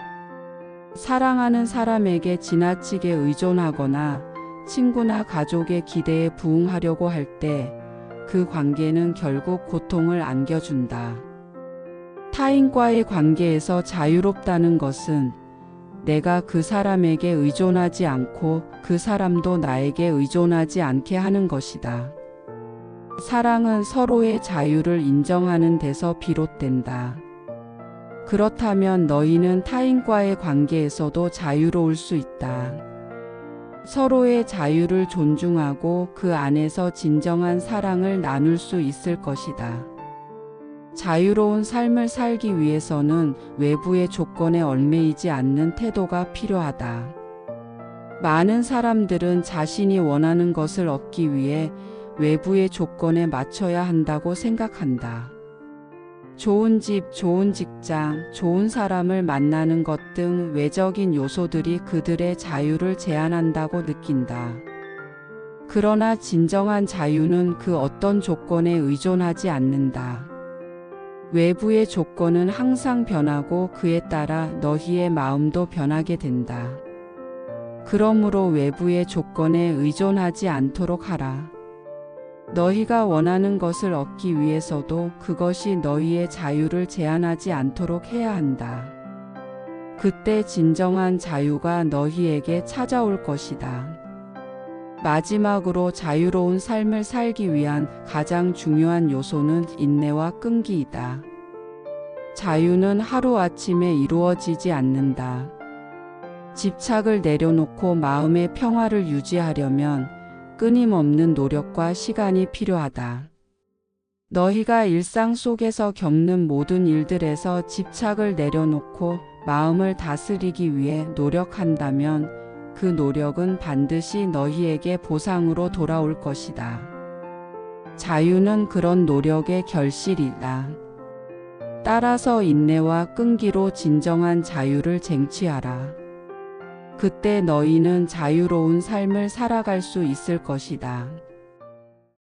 사랑하는 사람에게 지나치게 의존하거나 친구나 가족의 기대에 부응하려고 할 때 그 관계는 결국 고통을 안겨준다. 타인과의 관계에서 자유롭다는 것은 내가 그 사람에게 의존하지 않고 그 사람도 나에게 의존하지 않게 하는 것이다. 사랑은 서로의 자유를 인정하는 데서 비롯된다. 그렇다면 너희는 타인과의 관계에서도 자유로울 수 있다. 서로의 자유를 존중하고 그 안에서 진정한 사랑을 나눌 수 있을 것이다. 자유로운 삶을 살기 위해서는 외부의 조건에 얽매이지 않는 태도가 필요하다. 많은 사람들은 자신이 원하는 것을 얻기 위해 외부의 조건에 맞춰야 한다고 생각한다. 좋은 집, 좋은 직장, 좋은 사람을 만나는 것 등 외적인 요소들이 그들의 자유를 제한한다고 느낀다. 그러나 진정한 자유는 그 어떤 조건에 의존하지 않는다. 외부의 조건은 항상 변하고 그에 따라 너희의 마음도 변하게 된다. 그러므로 외부의 조건에 의존하지 않도록 하라. 너희가 원하는 것을 얻기 위해서도 그것이 너희의 자유를 제한하지 않도록 해야 한다. 그때 진정한 자유가 너희에게 찾아올 것이다. 마지막으로 자유로운 삶을 살기 위한 가장 중요한 요소는 인내와 끈기이다. 자유는 하루아침에 이루어지지 않는다. 집착을 내려놓고 마음의 평화를 유지하려면 끊임없는 노력과 시간이 필요하다. 너희가 일상 속에서 겪는 모든 일들에서 집착을 내려놓고 마음을 다스리기 위해 노력한다면 그 노력은 반드시 너희에게 보상으로 돌아올 것이다. 자유는 그런 노력의 결실이다. 따라서 인내와 끈기로 진정한 자유를 쟁취하라. 그때 너희는 자유로운 삶을 살아갈 수 있을 것이다.